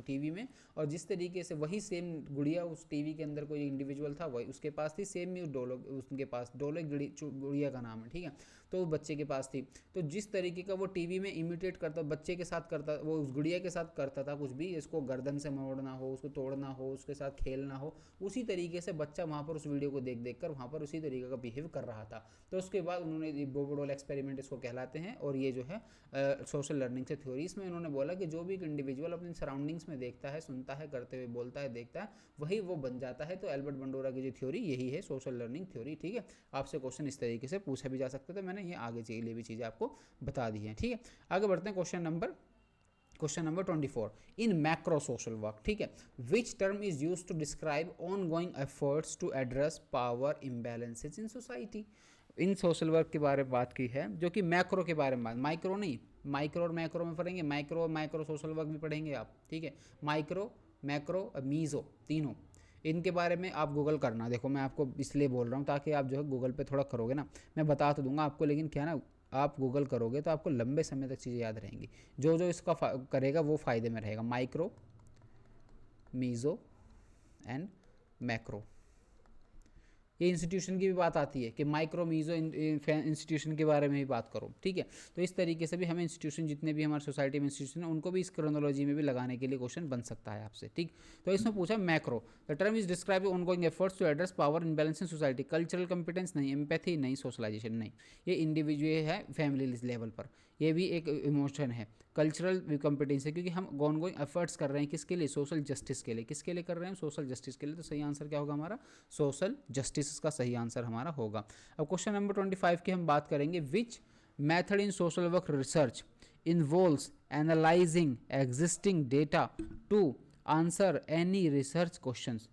टीवी में, और जिस तरीके से वही सेम गुड़िया उस टीवी के अंदर कोई इंडिविजुअल था वही उसके पास थी, सेम ही डोलो उसके पास, डोलो गुड़िया का नाम है, ठीक है। तो बच्चे के पास थी, तो जिस तरीके का वो टीवी में इमिटेट करता, बच्चे के साथ करता, वो उस गुड़िया के साथ करता था कुछ भी, इसको गर्दन से मोड़ना हो, उसको तोड़ना हो, उसके साथ खेलना हो, उसी तरीके से बच्चा वहाँ पर उस वीडियो को देख देख कर वहाँ पर उसी तरीके का बिहेव कर रहा था। तो उसके बाद उन्होंने बोबोडोल एक्सपेरिमेंट इसको कहलाते हैं, और ये जो है सोशल लर्निंग से थ्योरीज में उन्होंने बोला कि जो भी एक इंडिविजुअल अपनी सराउंडिंग्स में देखता है, सुनता है, करते हुए बोलता है, देखता है, वही वो बन जाता है। तो एल्बर्ट बंडोरा की जो थ्योरी यही है सोशल लर्निंग थ्योरी, ठीक है। आपसे क्वेश्चन इस तरीके से पूछा भी जा सकता है, तो मैंने ये आगे के लिए भी चीज़ें आपको बता दी हैं, ठीक है। आगे बढ़ते हैं question number 24 in macro social work, ठीक है। Which term is use to describe ongoing efforts to address power imbalances in society. In social work के बारे में बात की है, जो कि मैक्रो के बारे में बात, माइक्रो नहीं, माइक्रो और मैक्रो में पढ़ेंगे, माइक्रो सोशल वर्क भी पढ़ेंगे आप, ठीक है। माइक्रो, मैक्रो और मीजो तीनों, इनके बारे में आप गूगल करना। देखो मैं आपको इसलिए बोल रहा हूँ ताकि आप जो है गूगल पे थोड़ा करोगे ना, मैं बता तो दूंगा आपको, लेकिन क्या ना आप गूगल करोगे तो आपको लंबे समय तक चीज़ें याद रहेंगी। जो इसका करेगा वो फ़ायदे में रहेगा। माइक्रो, मीज़ो एंड मैक्रो, ये इंस्टीट्यूशन की भी बात आती है कि माइक्रो मीजो इंस्टीट्यूशन के बारे में भी बात करो, ठीक है। तो इस तरीके से भी हमें इंस्टीट्यूशन जितने भी हमारे सोसाइटी में इंस्टीट्यूशन है उनको भी इस क्रोनोलॉजी में भी लगाने के लिए क्वेश्चन बन सकता है आपसे, ठीक। तो इसमें पूछा macro, the term is describe ongoing efforts to address power imbalance in society. Cultural competence नहीं, एम्पैथी नहीं, सोशलाइजेशन नहीं, ये इंडिविजुअल है फैमिली लेवल पर, ये भी एक इमोशन है। कल्चरल कॉम्पिटेंस है क्योंकि हम ऑनगोइंग एफर्ट्स कर रहे हैं किसके लिए, सोशल जस्टिस के लिए। किसके लिए कर रहे हैं, सोशल जस्टिस के लिए। तो सही आंसर क्या होगा हमारा, सोशल जस्टिस का सही आंसर हमारा होगा। अब क्वेश्चन नंबर 25 की हम बात करेंगे, which method in social work research involves analysing existing data to answer any research questions,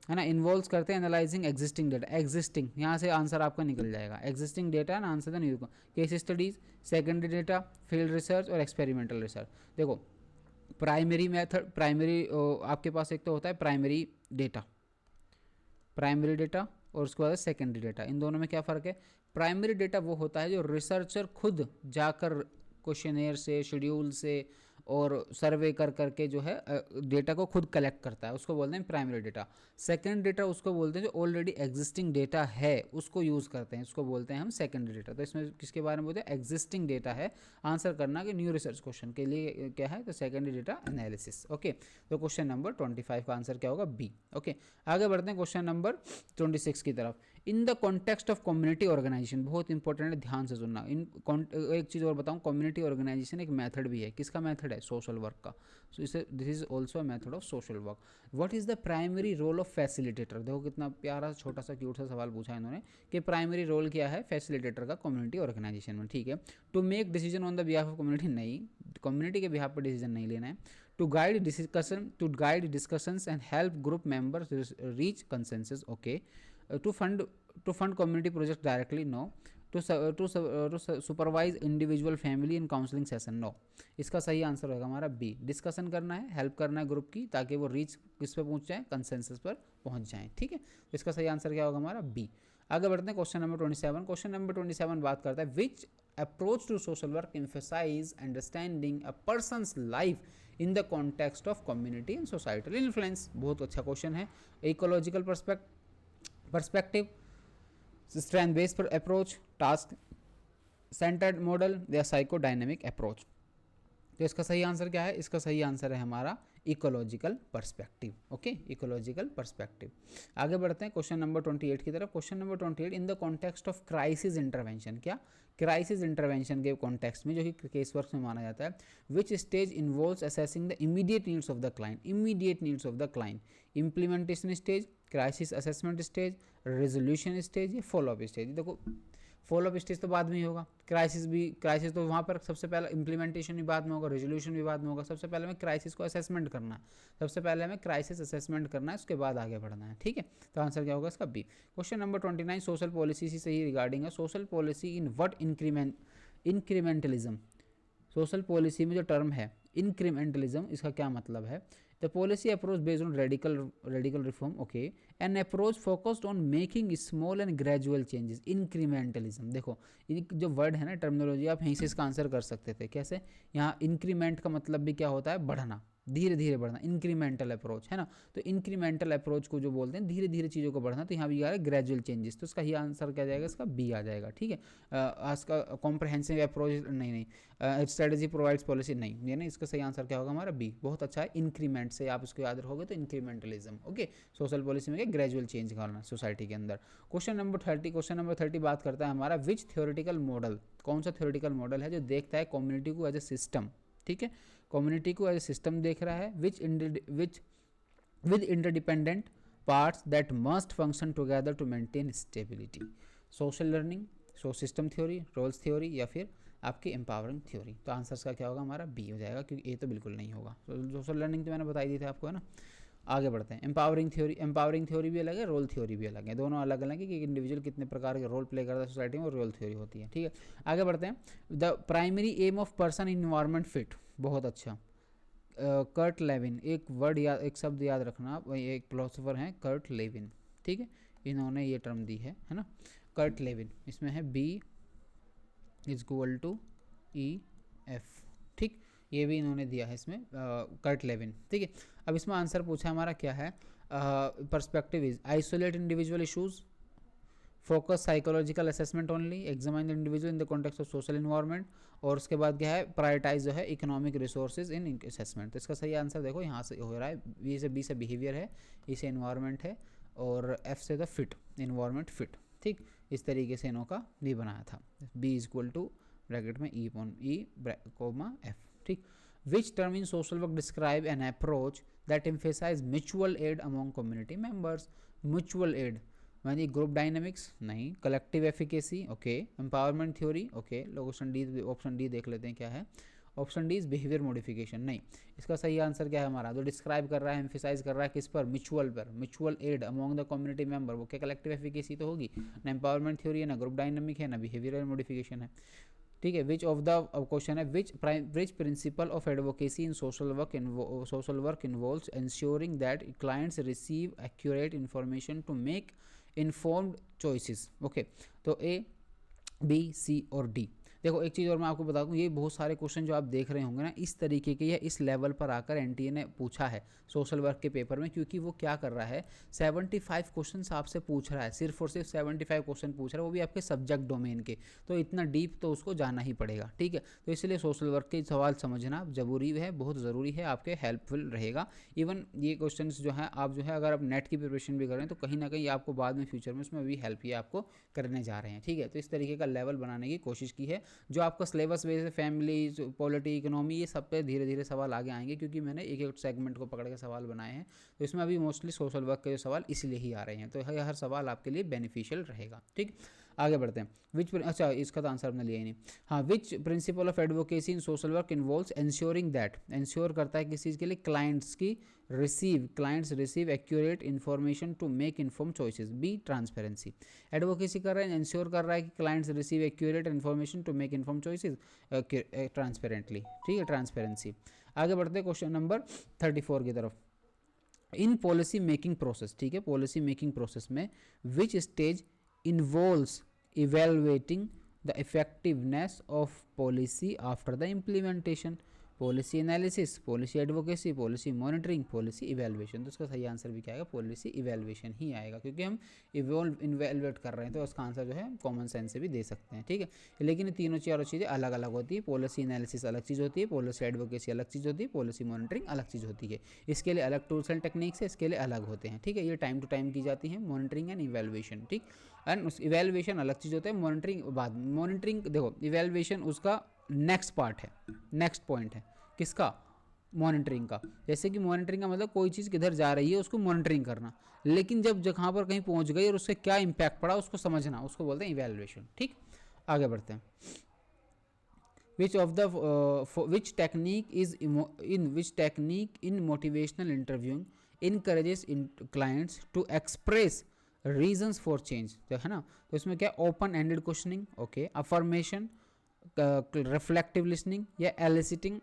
है ना। इन्वॉल्व करते हैं एनालाइजिंग एग्जिस्टिंग डेटा, एग्जिस्टिंग यहाँ से आंसर आपका निकल जाएगा। एग्जिस्टिंग डेटा ना आंसर नहीं होगा। Case studies, secondary data, field research और एक्सपेरिमेंटल रिसर्च। देखो प्राइमरी मेथड, प्राइमरी आपके पास एक तो होता है प्राइमरी डेटा, प्राइमरी डेटा और उसके बाद सेकेंडरी डेटा। इन दोनों में क्या फ़र्क है, प्राइमरी डेटा वो होता है जो रिसर्चर खुद जाकर क्वेश्चनेयर से, शेड्यूल से और सर्वे कर करके जो है डेटा को खुद कलेक्ट करता है, उसको बोलते हैं प्राइमरी डेटा। सेकेंड डेटा उसको बोलते हैं जो ऑलरेडी एग्जिस्टिंग डेटा है उसको यूज़ करते हैं, उसको बोलते हैं हम सेकेंडरी डेटा। तो इसमें किसके बारे में बोलते हैं, एग्जिस्टिंग डेटा है। आंसर करना कि न्यू रिसर्च क्वेश्चन के लिए क्या है, तो सेकेंडरी डेटा एनालिसिस। ओके, तो क्वेश्चन नंबर 25 का आंसर क्या होगा, बी। ओके, आगे बढ़ते हैं क्वेश्चन नंबर 26 की तरफ। In the context of community organisation, बहुत इंपॉर्टेंट है, ध्यान से सुनना। एक चीज़ और बताऊं, कम्युनिटी ऑर्गेनाइजेशन एक मेथड भी है। किसका मेथड है, सोशल वर्क का। सो इसे this is also a method of social work. What is the primary role of facilitator. देखो कितना प्यारा छोटा सा क्यूट सा सवाल पूछा इन्होंने कि प्राइमरी रोल क्या है फैसिलिटेटर का कम्युनिटी ऑर्गेनाइजेशन में, ठीक है। To make decision on the behalf of community, नहीं, कम्युनिटी के बिहाफ पर डिसीजन नहीं लेना है। To guide discussions and help group members reach consensus, okay. to fund community projects directly, no. to supervise individual family in counseling session, no. इसका सही answer होगा हमारा बी। डिस्कशन करना है, हेल्प करना है ग्रुप की ताकि वो रीच किस पे पहुंच जाए, कंसेंसस पर पहुंच जाए, ठीक है। तो इसका सही आंसर क्या होगा हमारा बी। आगे बढ़ते हैं क्वेश्चन नंबर 27। क्वेश्चन नंबर 27 बात करता है, which approach to social work emphasize understanding a persons life in the context of community and societal influence. बहुत अच्छा क्वेश्चन है। Ecological perspective, strength based approach, task centered model या psychodynamic approach. तो इसका सही आंसर क्या है, इसका सही आंसर है हमारा ecological perspective. Okay, ecological perspective. आगे बढ़ते हैं क्वेश्चन नंबर 28 की तरफ। Question number 28, in the context of crisis intervention, क्या क्राइसिस इंटरवेंशन के कॉन्टेक्स्ट में जो कि केस वर्क में माना जाता है, which stage involves assessing the immediate needs of the client, immediate needs of the client, implementation stage, crisis assessment stage, resolution stage या फॉलोअप स्टेज। देखो फॉलोअप स्टेज तो बाद में ही होगा, क्राइसिस तो वहाँ पर सबसे पहले इम्प्लीमेंटेशन भी बाद में होगा, रेजोल्यूशन भी बाद में होगा। सबसे पहले हमें क्राइसिस को असेसमेंट करना है, सबसे पहले हमें क्राइसिस असेसमेंट करना है, उसके बाद आगे बढ़ना है, ठीक है। तो आंसर क्या होगा इसका B. Question number 29, social policy से ही रिगार्डिंग है। Social policy in what incrementalism, social policy में जो टर्म है इंक्रीमेंटलिज्म, इसका क्या मतलब है। The policy approach based on radical reform, okay, an approach focused on making small and gradual changes, incrementalism. देखो जो वर्ड है ना, टर्मिनोलॉजी, आप यहीं से इसका आंसर कर सकते थे। कैसे, यहाँ इंक्रीमेंट का मतलब भी क्या होता है, बढ़ना, धीरे धीरे बढ़ना, इंक्रीमेंटल अप्रोच, है ना। तो इंक्रीमेंटल अप्रोच को जो बोलते हैं धीरे धीरे चीज़ों को बढ़ना, तो यहाँ भी आ रहा है ग्रेजुअल चेंजेस। तो इसका ही आंसर क्या जाएगा, इसका बी आ जाएगा, ठीक है। इसका कॉम्प्रहेंसिव अप्रोच नहीं, स्ट्रेटजी प्रोवाइड्स पॉलिसी नहीं, ये नहीं, इसका सही आंसर क्या होगा हमारा बी। बहुत अच्छा है, इंक्रीमेंट से आप इसको याद रखोगे तो इंक्रीमेंटलिज्म, ओके। सोशल पॉलिसी में ग्रेजुअल चेंज करना सोसाइटी के अंदर। क्वेश्चन नंबर 30 बात करता है हमारा, विच थ्योरेटिकल मॉडल, कौन सा थ्योरेटिकल मॉडल है जो देखता है कम्युनिटी को एज ए सिस्टम, ठीक है, कम्युनिटी को एज ए सिस्टम देख रहा है, which with interdependent parts that must function together to maintain stability. Social learning, system theory, roles theory या फिर आपकी एम्पावरिंग थ्योरी। तो आंसर का क्या होगा हमारा बी हो जाएगा, क्योंकि ए तो बिल्कुल नहीं होगा। सोशल लर्निंग तो मैंने बताई दी थी आपको, है ना। आगे बढ़ते हैं, एम्पावरिंग थ्योरी भी अलग है, रोल थ्योरी भी अलग है, दोनों अलग अलग है कि इंडिविजुअल कितने प्रकार के रोल प्ले करता है सोसाइटी में, और रोल थ्योरी होती है, ठीक है। आगे बढ़ते हैं, the primary aim of person in environment fit, बहुत अच्छा। कर्ट लेविन, एक शब्द याद रखना, एक फिलोसोफर हैं कर्ट लेविन, ठीक है, इन्होंने ये टर्म दी है ना, कर्ट लेविन। इसमें है B equal to E F, ठीक, ये भी इन्होंने दिया है इसमें, कर्ट लेविन, ठीक है। अब इसमें आंसर पूछा हमारा क्या है, perspective is isolate individual issues, focus psychological assessment only, examine the individual in the context of social environment, और उसके बाद क्या है प्रायोरिटाइज जो है इकोनॉमिक रिसोर्सेज इन असेसमेंट। तो इसका सही आंसर देखो यहाँ से हो रहा है, बी से बिहेवियर है, ई से इन्वायरमेंट है, और एफ से द फिट, इन्वायरमेंट फिट। ठीक, इस तरीके से इनों का भी बनाया था। B is equal to bracket में E upon E comma F. ठीक, which term in social work describe an approach that emphasize mutual aid among community members. Mutual aid मानी ग्रुप डायनामिक्स नहीं, collective efficacy okay, empowerment theory okay. लोग option D देख लेते हैं क्या है। Option D is behaviour modification नहीं। इसका सही आंसर क्या है हमारा, जो डिस्क्राइब कर रहा है एम्फेसाइज कर रहा है किस पर, म्यूचुअल पर, mutual aid among the community member, वो क्या कलेक्टिव एफिकेसी तो होगी ना, एम्पावरमेंट थ्योरी है ना, ग्रुप डायनामिक है ना, बिहेवियरल मॉडिफिकेशन है। ठीक है, विच ऑफ द क्वेश्चन है which principle of advocacy in social work involves ensuring that clients receive accurate information to make informed choices। Okay, तो ए बी सी और डी। देखो एक चीज़ और मैं आपको बता दूं, ये बहुत सारे क्वेश्चन जो आप देख रहे होंगे ना इस तरीके के, या इस लेवल पर आकर एनटीए ने पूछा है सोशल वर्क के पेपर में, क्योंकि वो क्या कर रहा है 75 क्वेश्चन आपसे पूछ रहा है, सिर्फ और सिर्फ 75 क्वेश्चन पूछ रहा है, वो भी आपके सब्जेक्ट डोमेन के। तो इतना डीप तो उसको जाना ही पड़ेगा। ठीक है, तो इसलिए सोशल वर्क के सवाल समझना जरूरी है, बहुत ज़रूरी है, आपके हेल्पफुल रहेगा। इवन ये क्वेश्चन जो है आप जो है अगर आप नेट की प्रिपरेशन भी करें तो कहीं ना कहीं आपको बाद में फ्यूचर में उसमें भी हेल्प ये आपको करने जा रहे हैं। ठीक है, तो इस तरीके का लेवल बनाने की कोशिश की है। जो आपका सिलेबस बेस है फैमिली, पॉलिटी, इकोनॉमी, ये सब पे धीरे धीरे सवाल आगे आएंगे, क्योंकि मैंने एक एक सेगमेंट को पकड़ के सवाल बनाए हैं। तो इसमें अभी मोस्टली सोशल वर्क के जो सवाल इसलिए ही आ रहे हैं, तो हर सवाल आपके लिए बेनिफिशियल रहेगा। ठीक, आगे बढ़ते हैं। अच्छा इसका तो आंसर हमने लिया ही नहीं। हाँ, which principle of advocacy in social work involves ensuring that, ensure करता है किस चीज़ के लिए, clients receive accurate information to make inform choices. B transparency, advocacy कर रहा है, एंश्योर कर रहा है कि clients receive accurate information to make inform choices transparently. ठीक है, ट्रांसपेरेंसी। आगे बढ़ते हैं क्वेश्चन नंबर 34 की तरफ। इन पॉलिसी मेकिंग प्रोसेस, ठीक है, पॉलिसी मेकिंग प्रोसेस में which stage involves evaluating the effectiveness of policy after the implementation। Policy analysis, policy advocacy, policy monitoring, policy evaluation. तो इसका सही आंसर भी क्या आएगा, पॉलिसी इवेलुएशन ही आएगा, क्योंकि हम इवेलुएट कर रहे हैं, तो उसका आंसर जो है कॉमन सेंस से भी दे सकते हैं। ठीक है, लेकिन तीनों चारों चीज़ें अलग अलग होती है। पॉलिसी एनालिसिस अलग चीज़ होती है, पॉलिसी एडवोकेसी अलग चीज़ होती है, पॉलिसी मॉनिटरिंग अलग चीज़ होती है। इसके लिए अलग टूल्स एंड टेक्निक्स है, इसके लिए अलग होते हैं। ठीक है, ये टाइम टू टाइम की जाती है, मॉनिटरिंग एंड इवेलुएशन। ठीक, एंड इवेलुएशन अलग चीज़ होता है, मॉनिटरिंग बाद। मॉनिटरिंग देखो, इवेलुएशन उसका नेक्स्ट पार्ट है, नेक्स्ट पॉइंट है किसका, मॉनिटरिंग का। जैसे कि मॉनिटरिंग का मतलब कोई चीज़ किधर जा रही है उसको मॉनिटरिंग करना, लेकिन जब जहाँ पर कहीं पहुँच गई और उससे क्या इम्पैक्ट पड़ा उसको समझना, उसको बोलते हैं इवेलुएशन। ठीक, आगे बढ़ते हैं। which technique in motivational interviewing encourages clients to express reasons for change, तो है ना। तो इसमें क्या, open ended questioning okay, affirmation, reflective listening, या एलिसाइटिंग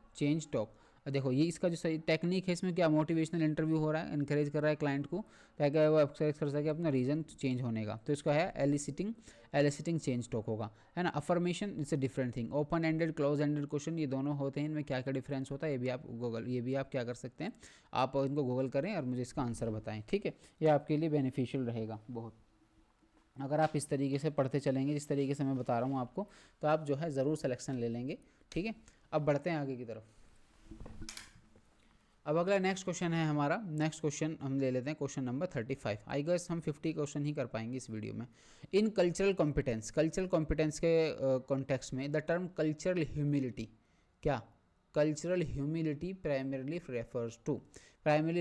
चेंज टॉक। देखो ये इसका जो सही टेक्निक है, इसमें क्या मोटिवेशनल इंटरव्यू हो रहा है, इनकरेज कर रहा है क्लाइंट को ताकि वो एक्सप्रेस कर सके अपना रीज़न चेंज होने का। तो इसका है एलिसिटिंग चेंज टॉक होगा, है ना। Affirmation it's a different thing. Open ended close ended question ये दोनों होते हैं, इनमें क्या क्या डिफरेंस होता है ये भी आप क्या कर सकते हैं, आप इनको गूगल करें और मुझे इसका आंसर बताएं। ठीक है, ये आपके लिए बेनिफिशियल रहेगा बहुत, अगर आप इस तरीके से पढ़ते चलेंगे जिस तरीके से मैं बता रहा हूँ आपको, तो आप जो है ज़रूर सिलेक्शन ले लेंगे। ठीक है, अब बढ़ते हैं आगे की तरफ। अब अगला नेक्स्ट क्वेश्चन है हमारा, नेक्स्ट क्वेश्चन हम ले लेते हैं, क्वेश्चन नंबर 35। आई गेस हम 50 क्वेश्चन ही कर पाएंगे इस वीडियो में। इन कल्चरल कॉम्पिटेंस के कॉन्टेक्स्ट में द टर्म कल्चरल ह्यूमिलिटी, क्या कल्चरल ह्यूमिलिटी प्राइमरली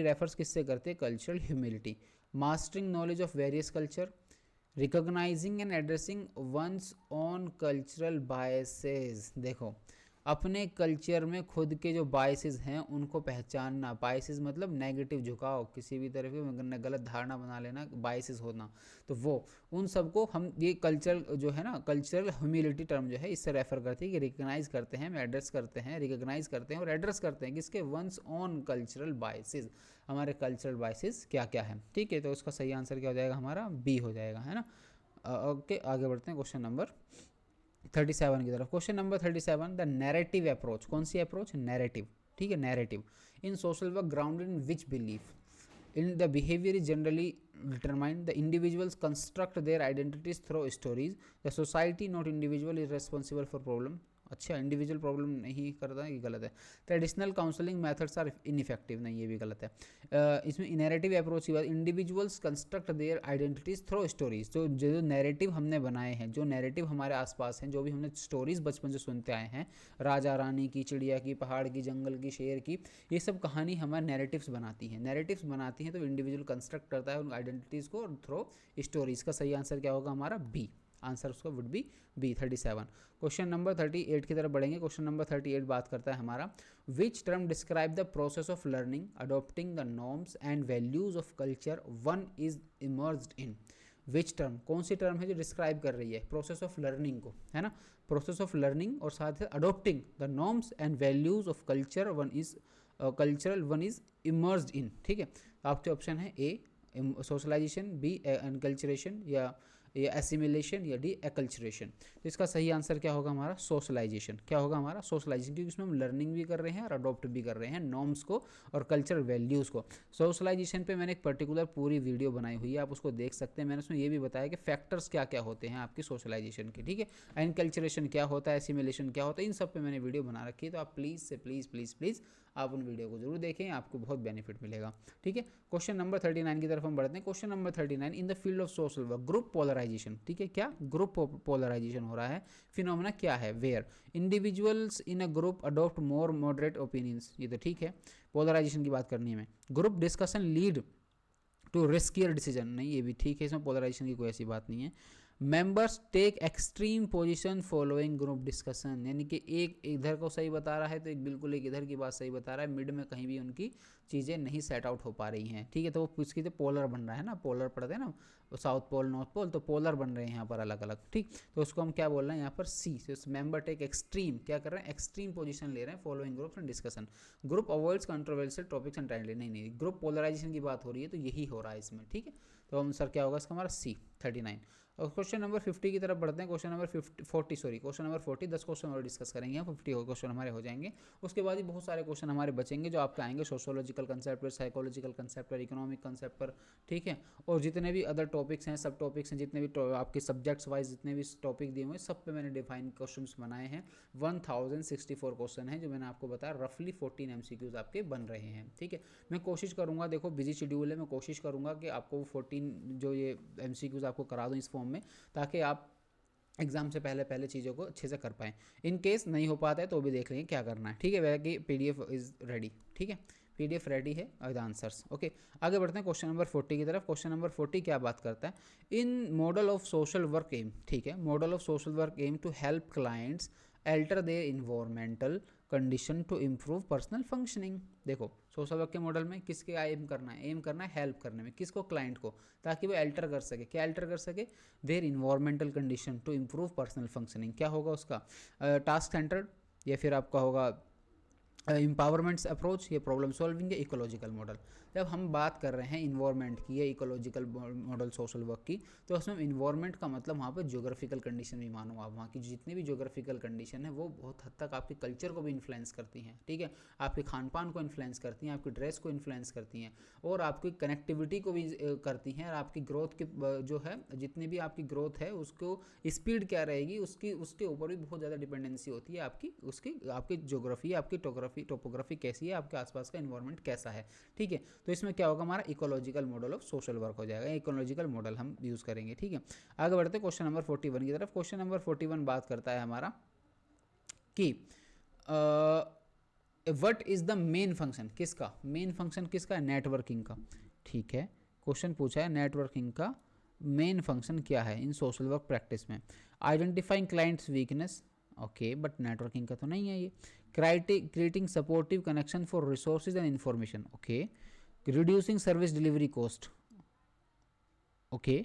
रेफर्स किससे करते हैं, cultural humility. Mastering knowledge of various culture, recognising and addressing ones on cultural biases. देखो, अपने कल्चर में खुद के जो बायसेस हैं उनको पहचानना। बायसेस मतलब नेगेटिव झुकाव, किसी भी तरह की गलत धारणा बना लेना, बायसेस होना, तो वो उन सबको हम ये कल्चर जो है ना, कल्चरल ह्यूमिलिटी टर्म जो है इससे रेफर करती है कि रिकग्नाइज करते हैं, एड्रेस करते हैं, रिकग्नाइज करते हैं और एड्रेस करते हैं किसके, वंस ऑन कल्चरल बायसेस, हमारे कल्चरल बायसेस क्या क्या है। ठीक है, तो उसका सही आंसर क्या हो जाएगा हमारा, बी हो जाएगा, है ना। ओके, आगे बढ़ते हैं, क्वेश्चन नंबर 37 की तरफ। Question number 37, the narrative approach, कौन सी अप्रोच? नैरेटिव, ठीक है, narrative in social work grounded in which belief in the behavior is generally determined, the individuals construct their identities through stories, the society not individual is responsible for problem। अच्छा, individual problem नहीं करता है, ये गलत है। Traditional counselling methods are ineffective, नहीं ये भी गलत है। इसमें नैरेटिव अप्रोच की बात, individuals construct their identities through stories, तो जो नैरेटिव हमने बनाए हैं, जो नैरेटिव हमारे आसपास हैं, जो भी हमने स्टोरीज बचपन से सुनते आए हैं, राजा रानी की, चिड़िया की, पहाड़ की, जंगल की, शेर की, ये सब कहानी हमारे नैरेटिव्स बनाती हैं। नैरेटिव्स बनाती हैं तो इंडिविजुअल कंस्ट्रक्ट करता है उन आइडेंटिटीज़ को थ्रू स्टोरीज। का सही आंसर क्या होगा हमारा? बी, आंसर उसका would be B 37। Question number 38 की तरफ बढ़ेंगे। क्वेश्चन नंबर 38 बात करता है हमारा, विच term describe the process of learning adopting the norms and values of culture one is immersed in. Which term, कौन सी टर्म है जो डिस्क्राइब कर रही है प्रोसेस ऑफ लर्निंग को, है ना, प्रोसेस ऑफ लर्निंग और साथ ही adopting the norms and values of culture one is cultural one is immersed in. ठीक है, आपके ऑप्शन है ए सोशलाइजेशन, बी एनकल्चरेशन, या एसिमिलेशन, या डी एकल्चरेशन। तो इसका सही आंसर क्या होगा हमारा? सोशलाइजेशन। क्या होगा हमारा? सोशलाइजेशन, क्योंकि इसमें हम लर्निंग भी कर रहे हैं और अडॉप्ट भी कर रहे हैं नॉर्म्स को और कल्चरल वैल्यूज़ को। सोशलाइजेशन पे मैंने एक पर्टिकुलर पूरी वीडियो बनाई हुई है, आप उसको देख सकते हैं। मैंने उसमें ये भी बताया कि फैक्टर्स क्या क्या होते हैं आपकी सोशलाइजेशन के, ठीक है, एनकल्चरेशन क्या होता है, एसिमिलेशन क्या होता है, इन सब पे मैंने वीडियो बना रखी है। तो आप प्लीज़ से प्लीज़ आप उन वीडियो को जरूर देखें, आपको बहुत बेनिफिट मिलेगा। ठीक है, क्वेश्चन नंबर 39 की तरफ हम बढ़ते हैं। Question number 39, in the field of social work group polarisation, ठीक है, क्या ग्रुप पोलराइजेशन हो रहा है, फिनोमेना क्या है, where individuals in a group adopt more moderate opinions, ये तो ठीक है, पोलराइजेशन की बात करनी है हमें। Group discussion lead to riskier decision, नहीं ये भी ठीक है, इसमें पोलराइजेशन की कोई ऐसी बात नहीं है। Members take extreme position following group discussion, यानी कि एक इधर को सही बता रहा है तो एक बिल्कुल एक इधर की बात सही बता रहा है, मिड में कहीं भी उनकी चीज़ें नहीं सेट आउट हो पा रही हैं। ठीक है, तो वो उसकी तो पोलर बन रहा है ना, पोलर पढ़ते हैं ना, साउथ पोल नॉर्थ पोल, तो पोलर बन रहे हैं यहाँ पर अलग अलग। ठीक, तो उसको हम क्या बोल रहे हैं यहाँ पर? सी। मेंबर टेक एक्सट्रीम, क्या कर रहे हैं? एक्सट्रीम पोजीशन ले रहे हैं following groups and discussion. Group avoids controversial topics and ट्रेंडली, नहीं ग्रुप पोलराइजेशन की बात हो रही है तो यही हो रहा है इसमें। ठीक है, तो आंसर क्या होगा इसका हमारा? सी 39। और क्वेश्चन नंबर 50 की तरफ बढ़ते हैं। क्वेश्चन नंबर 40 10 क्वेश्चन और डिस्कस करेंगे, 50 क्वेश्चन हमारे हो जाएंगे। उसके बाद ही बहुत सारे क्वेश्चन हमारे बचेंगे जो आपके आएंगे सोशोलॉजिकल कंसेप्ट पर, साइकोलॉजिकल कंसेप्ट पर, इकोनॉमिक कंसेप्ट पर। ठीक है, और जितने भी अदर टॉपिक्स हैं, सब टॉपिक्स हैं, जितने भी आपके सब्जेक्ट्स वाइज जितने भी टॉपिक दिए हुए, सब पे मैंने डिफाइन क्वेश्चन बनाए हैं। 1064 क्वेश्चन हैं जो मैंने आपको बताया, रफली 14 MCQs आपके बन रहे हैं। ठीक है, मैं कोशिश करूँगा, देखो बिजी शेड्यूल है, मैं कोशिश करूँगा कि आपको 14 जो ये MCQs आपको करा दूँ इस फॉर्म में, ताकि आप एग्जाम से पहले चीज़ों को अच्छे से कर पाएँ। इन केस नहीं हो पाता है तो भी देख लेंगे क्या करना है। ठीक है, वैसे कि PDF इज़ रेडी। ठीक है, PDF रेडी है विद आंसर्स। ओके, आगे बढ़ते हैं क्वेश्चन नंबर 40 की तरफ। क्वेश्चन नंबर 40 क्या बात करता है? In model of social work aim, ठीक है, model of social work aim to help clients alter their environmental condition to improve personal functioning. देखो, सोशल वर्क के मॉडल में किसके एम करना है? एम करना है हेल्प करने में, किसको? क्लाइंट को, ताकि वो अल्टर कर सके। क्या अल्टर कर सके? Their environmental condition to improve personal functioning. क्या होगा उसका? टास्क सेंटर्ड, या फिर आपका होगा एम्पावरमेंट्स अप्रोच, या प्रॉब्लम सॉल्विंग, या इकोलॉजिकल मॉडल। जब हम बात कर रहे हैं इन्वायरमेंट की या इकोलॉजिकल मॉडल सोशल वर्क की, तो उसमें इन्वायरमेंट का मतलब वहाँ पर ज्योग्राफिकल कंडीशन भी मानो आप, वहाँ की जितनी भी ज्योग्राफिकल कंडीशन है वो बहुत हद तक आपके कल्चर को भी इन्फ्लुएंस करती हैं। ठीक है, आपके खान पान को इन्फ्लुएंस करती हैं, आपकी ड्रेस को इन्फ्लुएंस करती हैं, और आपकी कनेक्टिविटी को भी करती हैं, और आपकी ग्रोथ की जो है, जितनी भी आपकी ग्रोथ है उसको स्पीड क्या रहेगी उसके ऊपर भी बहुत ज़्यादा डिपेंडेंसी होती है आपकी, आपकी ज्योग्राफी, आपकी टोपोग्राफी कैसी है, आपके आसपास का इन्वायरमेंट कैसा है। ठीक है, तो इसमें क्या होगा हमारा? Ecological model of social work हो जाएगा, इकोलॉजिकल मॉडल हम यूज़ करेंगे। ठीक है, आगे बढ़ते हैं क्वेश्चन नंबर 41 की तरफ। क्वेश्चन नंबर 41 बात करता है हमारा कि what is the main function, किसका मेन फंक्शन, किसका? नेटवर्किंग का। ठीक है, क्वेश्चन पूछा है नेटवर्किंग का मेन फंक्शन क्या है इन सोशल वर्क प्रैक्टिस में? Identifying clients weakness, okay, but networking का तो नहीं है ये। Creating supportive connection for resources and information, okay. Reducing service delivery cost, okay.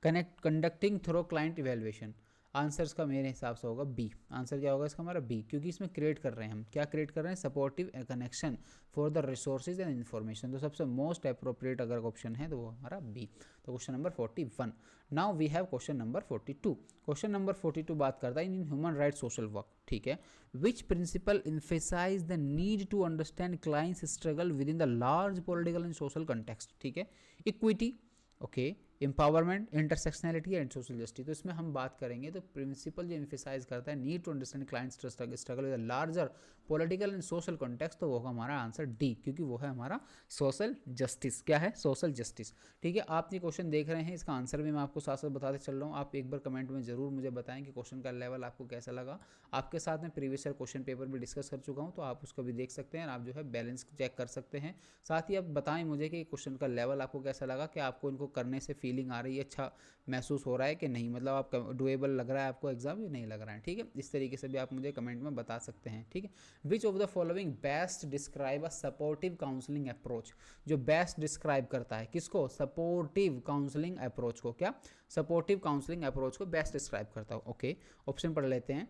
Conducting thorough client evaluation. Answer इसका मेरे हिसाब से होगा बी। आंसर क्या होगा इसका हमारा बी, क्योंकि इसमें क्रिएट कर रहे हैं हम, क्या क्रिएट कर रहे हैं, supportive connection for the resources and information. तो सबसे मोस्ट अप्रोप्रिएट अगर ऑप्शन है तो वो हमारा बी। तो question number 41। Now we have question number 42। Question number 42 बात करता है in human right social work, ठीक है। Which principle emphasize the need to understand clients struggle with in the large political and social context, ठीक है। Equity, okay, empowerment, intersectionality and social justice. तो इसमें हम बात करेंगे तो प्रिंसिपल जो एम्फेसाइज करता है need to understand clients struggle with larger political and social context, तो वो होगा हमारा आंसर डी, क्योंकि वो है हमारा सोशल जस्टिस। क्या है, सोशल जस्टिस, ठीक है। आप ये क्वेश्चन देख रहे हैं, इसका आंसर भी मैं आपको साथ साथ बताते चल रहा हूँ। आप एक बार कमेंट में जरूर मुझे बताएं कि क्वेश्चन का लेवल आपको कैसा लगा। आपके साथ में प्रीवियस ईयर क्वेश्चन पेपर भी डिस्कस कर चुका हूँ, तो आप उसको भी देख सकते हैं, आप जो है बैलेंस चेक कर सकते हैं। साथ ही आप बताएं मुझे कि क्वेश्चन का लेवल आपको कैसा लगा, कि आपको इनको करने से फीलिंग आ रही है, अच्छा महसूस हो रहा है कि नहीं, मतलब आप डुएबल लग रहा है आपको एग्जाम या नहीं लग रहा है, ठीक है। इस तरीके से भी आप मुझे कमेंट में बता सकते हैं, ठीक है। Which of the following best describe a supportive counselling approach, जो बेस्ट डिस्क्राइब करता है किसको, सपोर्टिव काउंसलिंग अप्रोच को, क्या सपोर्टिव काउंसलिंग अप्रोच को बेस्ट डिस्क्राइब करता है। ओके, ऑप्शन पढ़ लेते हैं।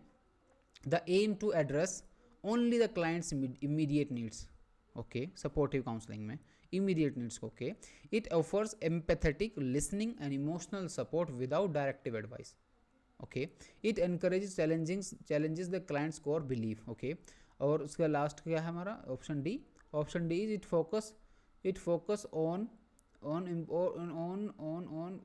The aim to address only the clients immediate needs, okay, supportive counselling में immediate needs, okay. It offers empathetic listening and emotional support without directive advice, okay. It encourages challenges the client's core belief, okay. और उसका last क्या है हमारा, option D. Option D is it focus on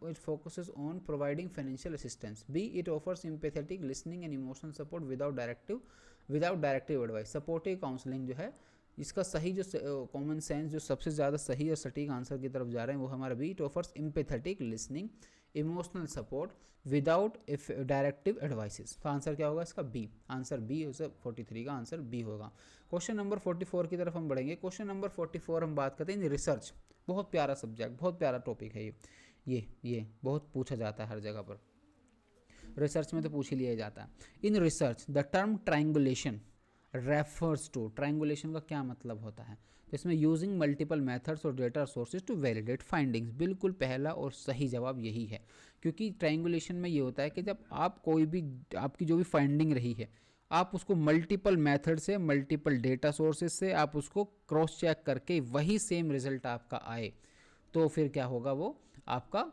it focuses on providing financial assistance. B, it offers empathetic listening and emotional support without directive advice. Supportive counseling जो है इसका सही जो कॉमन सेंस जो सबसे ज़्यादा सही और सटीक आंसर की तरफ जा रहे हैं वो हमारा B, it offers empathetic listening, emotional support without directive advices. तो आंसर क्या होगा इसका बी, आंसर बी, 43 का आंसर बी होगा। क्वेश्चन नंबर 44 की तरफ हम बढ़ेंगे। क्वेश्चन नंबर 44 हम बात करते हैं रिसर्च। बहुत प्यारा सब्जेक्ट, बहुत प्यारा टॉपिक है ये बहुत पूछा जाता है हर जगह पर, रिसर्च में तो पूछ ही लिया जाता है। In research the term triangulation refers to, triangulation का क्या मतलब होता है, तो इसमें यूजिंग मल्टीपल मेथड्स और data sources to validate findings. बिल्कुल पहला और सही जवाब यही है, क्योंकि ट्रायंगुलेशन में ये होता है कि जब आप कोई भी आपकी जो भी फाइंडिंग रही है आप उसको मल्टीपल मेथड से, मल्टीपल डेटा सोर्सेज से आप उसको क्रॉस चेक करके वही सेम रिजल्ट आपका आए, तो फिर क्या होगा, वो आपका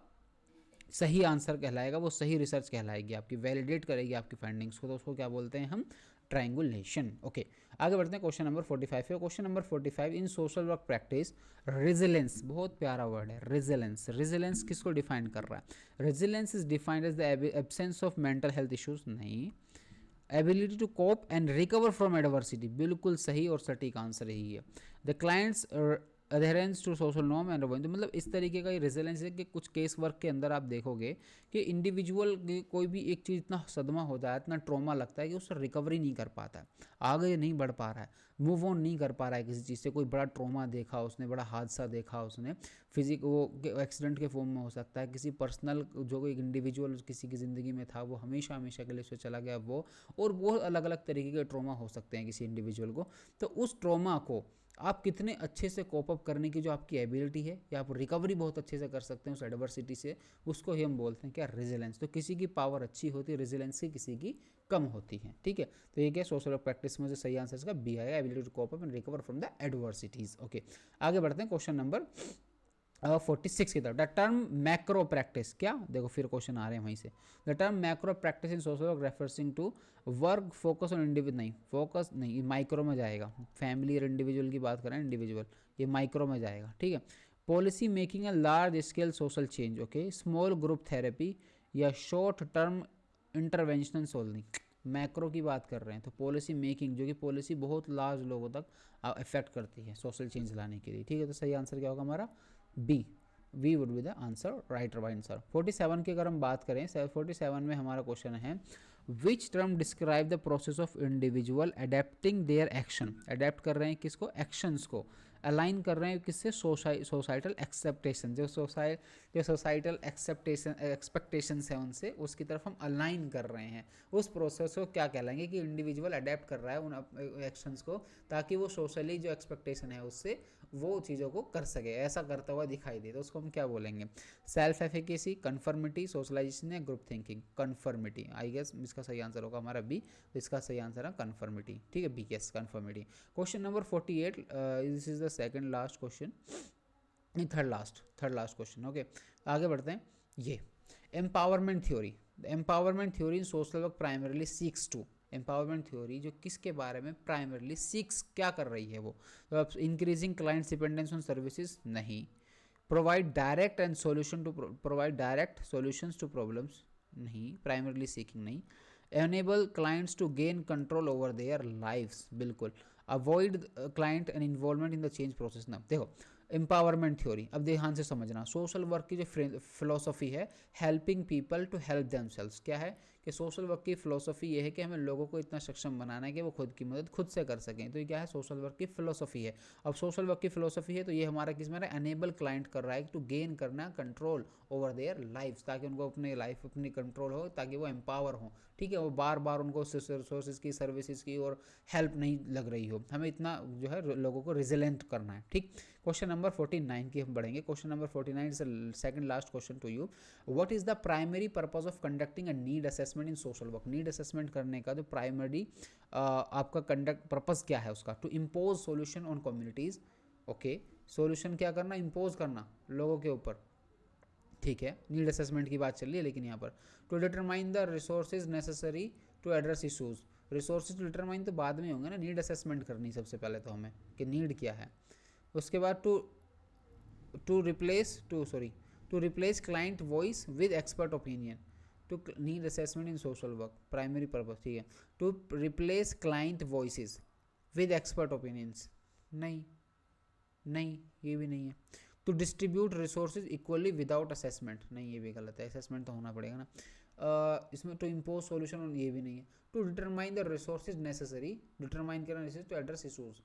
सही आंसर कहलाएगा, वो सही रिसर्च कहलाएगी, आपकी वैलिडेट करेगी आपकी फाइंडिंग्स को, तो उसको क्या बोलते हैं हम, ट्रायंगुलेशन। ओके, आगे बढ़ते हैं। क्वेश्चन नंबर 45 है। क्वेश्चन नंबर 45, इन सोशल वर्क प्रैक्टिस रेजिलेंस, बहुत प्यारा वर्ड है रेजिलेंस। रेजिलेंस किसको डिफाइन कर रहा है, resilience is defined as the absence of mental health issues, नहीं, ability to cope and recover from adversity, बिल्कुल सही और सटीक आंसर यही है। The clients adherence to social norm and तो मतलब इस तरीके का ये रेजिलेंस है कि कुछ केस वर्क के अंदर आप देखोगे कि इंडिविजुअल कोई भी एक चीज़ इतना सदमा होता है, इतना ट्रॉमा लगता है कि उससे रिकवरी नहीं कर पाता है, आगे नहीं बढ़ पा रहा है, मूव ऑन नहीं कर पा रहा है किसी चीज़ से। कोई बड़ा ट्रॉमा देखा उसने, बड़ा हादसा देखा उसने, वो एक्सीडेंट के फॉर्म में हो सकता है, किसी पर्सनल जो कोई इंडिविजुअल किसी की ज़िंदगी में था वो हमेशा हमेशा के लिए उससे चला गया वो, और बहुत अलग अलग तरीके के ट्रॉमा हो सकते हैं किसी इंडिविजुअल को। तो उस ट्रॉमा को आप कितने अच्छे से कोप अप करने की जो आपकी एबिलिटी है, या आप रिकवरी बहुत अच्छे से कर सकते हैं उस एडवर्सिटी से, उसको ही हम बोलते हैं क्या, रेजिलेंस। तो किसी की पावर अच्छी होती है रेजिलेंस की, किसी की कम होती है, ठीक है। तो ये क्या सोशल वर्क प्रैक्टिस में जो सही आंसर इसका बी आएगा, ability to cope up and recover from the adversities. Okay, आगे बढ़ते हैं क्वेश्चन नंबर 46 की तरफ। द टर्म मैक्रो प्रैक्टिस, क्या देखो फिर क्वेश्चन आ रहे हैं वहीं से। The term macro practice in social work referring to work focus on individual, नहीं फोकस नहीं, ये माइक्रो में जाएगा, फैमिली और इंडिविजुअल की बात करें, इंडिविजुअल ये माइक्रो में जाएगा, ठीक है। Policy making a large scale social change, okay, small group therapy या short term interventional solving, macro की बात कर रहे हैं। तो पॉलिसी मेकिंग जो कि पॉलिसी बहुत लार्ज लोगों तक अफेक्ट करती है सोशल चेंज लाने के लिए, ठीक है। तो सही आंसर क्या होगा हमारा B, we would be the answer, right answer. 47 की अगर हम बात करें, 47 में हमारा क्वेश्चन है which term describe the process of individual adapting their action, adapt कर रहे हैं किसको, एक्शंस को, अलाइन कर रहे हैं किससे, सोसाइटल एक्सेप्टेशन, जो सोसाइटल एक्सपेक्टेशंस है उनसे, उसकी तरफ हम अलाइन कर रहे हैं। उस प्रोसेस को क्या कहलाएंगे कि इंडिविजुअल अडेप्ट कर रहा है उन एक्शंस को, ताकि वो सोशली जो एक्सपेक्टेशन है उससे वो चीज़ों को कर सके, ऐसा करता हुआ दिखाई दे, तो उसको हम क्या बोलेंगे? सेल्फ एफिकेसी, कन्फर्मिटी, सोशलाइजेशन या group thinking? Conformity, I guess इसका सही आंसर होगा हमारा बी, तो इसका सही आंसर है कन्फर्मिटी। ठीक है, B, yes, conformity. Question number 48, this is the second last question, नहीं थर्ड लास्ट क्वेश्चन। ओके, आगे बढ़ते हैं। ये empowerment theory, empowerment theory in social work primarily seeks to, empowerment theory जो किसके बारे में प्राइमरली सीक्स क्या कर रही है वो? तो increasing clients dependence on services, नहीं। Provide direct and solution to, provide direct solutions to problems, नहीं, प्राइमरली सीकिंग नहीं। Enable clients to gain control over their lives, बिल्कुल। Avoid client and involvement in the change process ना। देखो empowerment theory, अब ध्यान से समझना, सोशल वर्क की जो फिलोसफी है, helping people to help themselves, क्या है कि सोशल वर्क की फिलोसफी ये है कि हमें लोगों को इतना सक्षम बनाना है कि वो खुद की मदद खुद से कर सकें। तो ये क्या है? सोशल वर्क की फिलोसफी है। अब सोशल वर्क की फिलोसफी है तो ये हमारा किस में एनेबल क्लाइंट कर रहा है टू गेन करना कंट्रोल ओवर देयर लाइफ, ताकि उनको अपने लाइफ अपनी कंट्रोल हो, ताकि वो एम्पावर हो। ठीक है, वो बार बार उनको रिसोर्सेज की, सर्विसेज की और हेल्प नहीं लग रही हो, हमें इतना जो है लोगों को रिजिलेंट करना है। ठीक, क्वेश्चन नंबर 49 की हम बढ़ेंगे। Question number 49 is the second last question to you. What is the primary purpose of conducting a need assessment in social work? Need assessment करने का जो प्राइमरी आपका कंडक्ट पर्पस क्या है उसका? To impose solution on communities, okay, solution क्या करना? Impose करना लोगों के ऊपर। ठीक है, नीड असेसमेंट की बात चल रही है, लेकिन यहाँ पर to determine the resources necessary to address issues, resources determine तो बाद में होंगे ना, नीड असेसमेंट करनी सबसे पहले तो हमें कि नीड क्या है। उसके बाद to replace client voice with expert opinion, to need assessment in social work primary purpose. ठीक है, to replace client voices with expert opinions, नहीं, ये भी नहीं है। To distribute resources equally without assessment, नहीं, ये भी गलत है, असेसमेंट तो होना पड़ेगा ना। इसमें टू इम्पोज सोल्यूशन, ये भी नहीं है। To determine the resources necessary, determine करना टू एड्रेस इशूज़,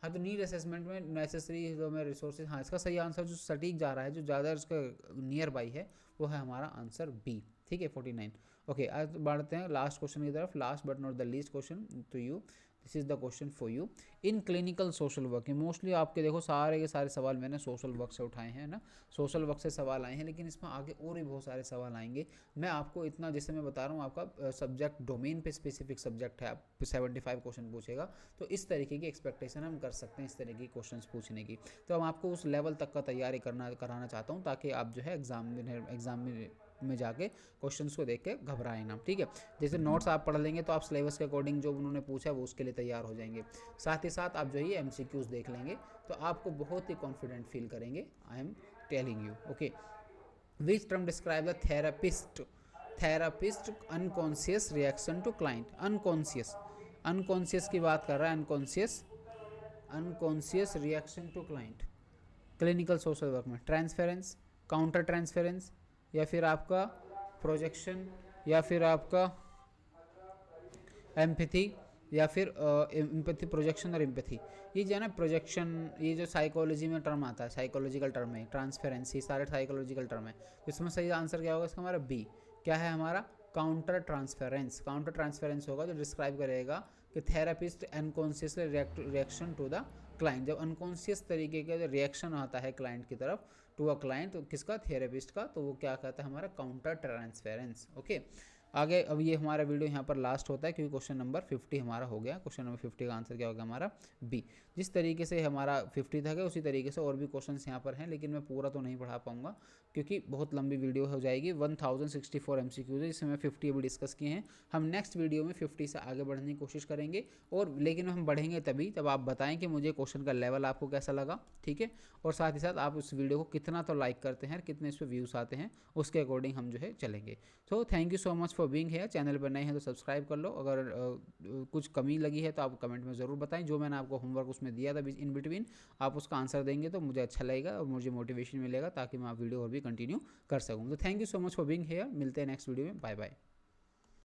हाँ, तो नीड असेसमेंट में नेसेसरी जो में रिसोर्सेज, हाँ, इसका सही आंसर जो सटीक जा रहा है, जो ज़्यादा इसका नियर बाई है, वो है हमारा आंसर बी। ठीक है, 49। ओके, आज बढ़ते हैं लास्ट क्वेश्चन की तरफ, last but not the least question to you, this is the question for you. In clinical social work, mostly आपके देखो सारे के सारे सवाल मैंने सोशल वर्क से उठाए हैं ना, सोशल वर्क से सवाल आए हैं, लेकिन इसमें आगे और भी बहुत सारे सवाल आएंगे। मैं आपको इतना, जैसे मैं बता रहा हूँ, आपका सब्जेक्ट डोमेन पे स्पेसिफिक सब्जेक्ट है, आप 75 क्वेश्चन पूछेगा, तो इस तरीके की एक्सपेक्टेशन हम कर सकते हैं इस तरीके के क्वेश्चन पूछने की। तो हम आपको उस लेवल तक का तैयारी कराना चाहता हूँ, ताकि आप जो है एग्जाम में जाके क्वेश्चंस को देख के घबराए ना। ठीक है, जैसे नोट्स आप पढ़ लेंगे तो आप सिलेबस के अकॉर्डिंग जो उन्होंने पूछा है वो उसके लिए तैयार हो जाएंगे। साथ ही साथ आप जो है MCQs देख लेंगे तो आपको बहुत ही कॉन्फिडेंट फील करेंगे, I am telling you. Okay, which term describe the therapist unconscious reaction to client? Unconscious की बात कर रहा है, unconscious reaction to client clinical social work में। ट्रांसफेरेंस, काउंटर ट्रांसफेरेंस, या फिर आपका प्रोजेक्शन, या फिर आपका एम्पैथी, या फिर एम्पैथी, प्रोजेक्शन और एम्पैथी। ये जो है ना प्रोजेक्शन, ये जो साइकोलॉजी में टर्म आता है, साइकोलॉजिकल टर्म है, ट्रांसफेरेंसी, सारे साइकोलॉजिकल टर्म है। इसमें सही आंसर क्या होगा इसका? हमारा बी। क्या है हमारा? Counter transference. काउंटर ट्रांसफेरेंस होगा जो डिस्क्राइब करेगा कि therapist unconsciously reaction to the client, जब अनकॉन्शियस तरीके का जो रिएक्शन आता है क्लाइंट की तरफ, टू अ क्लाइंट, तो किसका? थेरेपिस्ट का, तो वो क्या कहता है? हमारा काउंटर ट्रांसफेरेंस। ओके, आगे अब ये हमारा वीडियो यहाँ पर लास्ट होता है, क्योंकि क्वेश्चन नंबर 50 हमारा हो गया। क्वेश्चन नंबर 50 का आंसर क्या होगा? हमारा बी। जिस तरीके से हमारा 50 था उसी तरीके से और भी क्वेश्चंस यहाँ पर हैं, लेकिन मैं पूरा तो नहीं पढ़ा पाऊंगा क्योंकि बहुत लंबी वीडियो हो जाएगी। 1064 MCQs है, जिसमें मैं 50 अभी डिस्कस किए हैं। हम नेक्स्ट वीडियो में 50 से आगे बढ़ने की कोशिश करेंगे, और लेकिन हम बढ़ेंगे तभी जब आप बताएं कि मुझे क्वेश्चन का लेवल आपको कैसा लगा। ठीक है, और साथ ही साथ आप उस वीडियो को कितना तो लाइक करते हैं, कितने इस पर व्यूज़ आते हैं, उसके अकॉर्डिंग हम जो है चलेंगे। तो thank you so much for being here. Channel पर नए हैं तो सब्सक्राइब कर लो। अगर कुछ कमी लगी है तो आप कमेंट में ज़रूर बताएं। जो मैंने आपको होमवर्क उसमें दिया था इन बिटवीन, आप उसका आंसर देंगे तो मुझे अच्छा लगेगा और मुझे मोटिवेशन मिलेगा, ताकि मैं आप वीडियो और भी कंटिन्यू कर सकूँ। तो thank you so much for being here. मिलते हैं नेक्स्ट वीडियो में। Bye bye.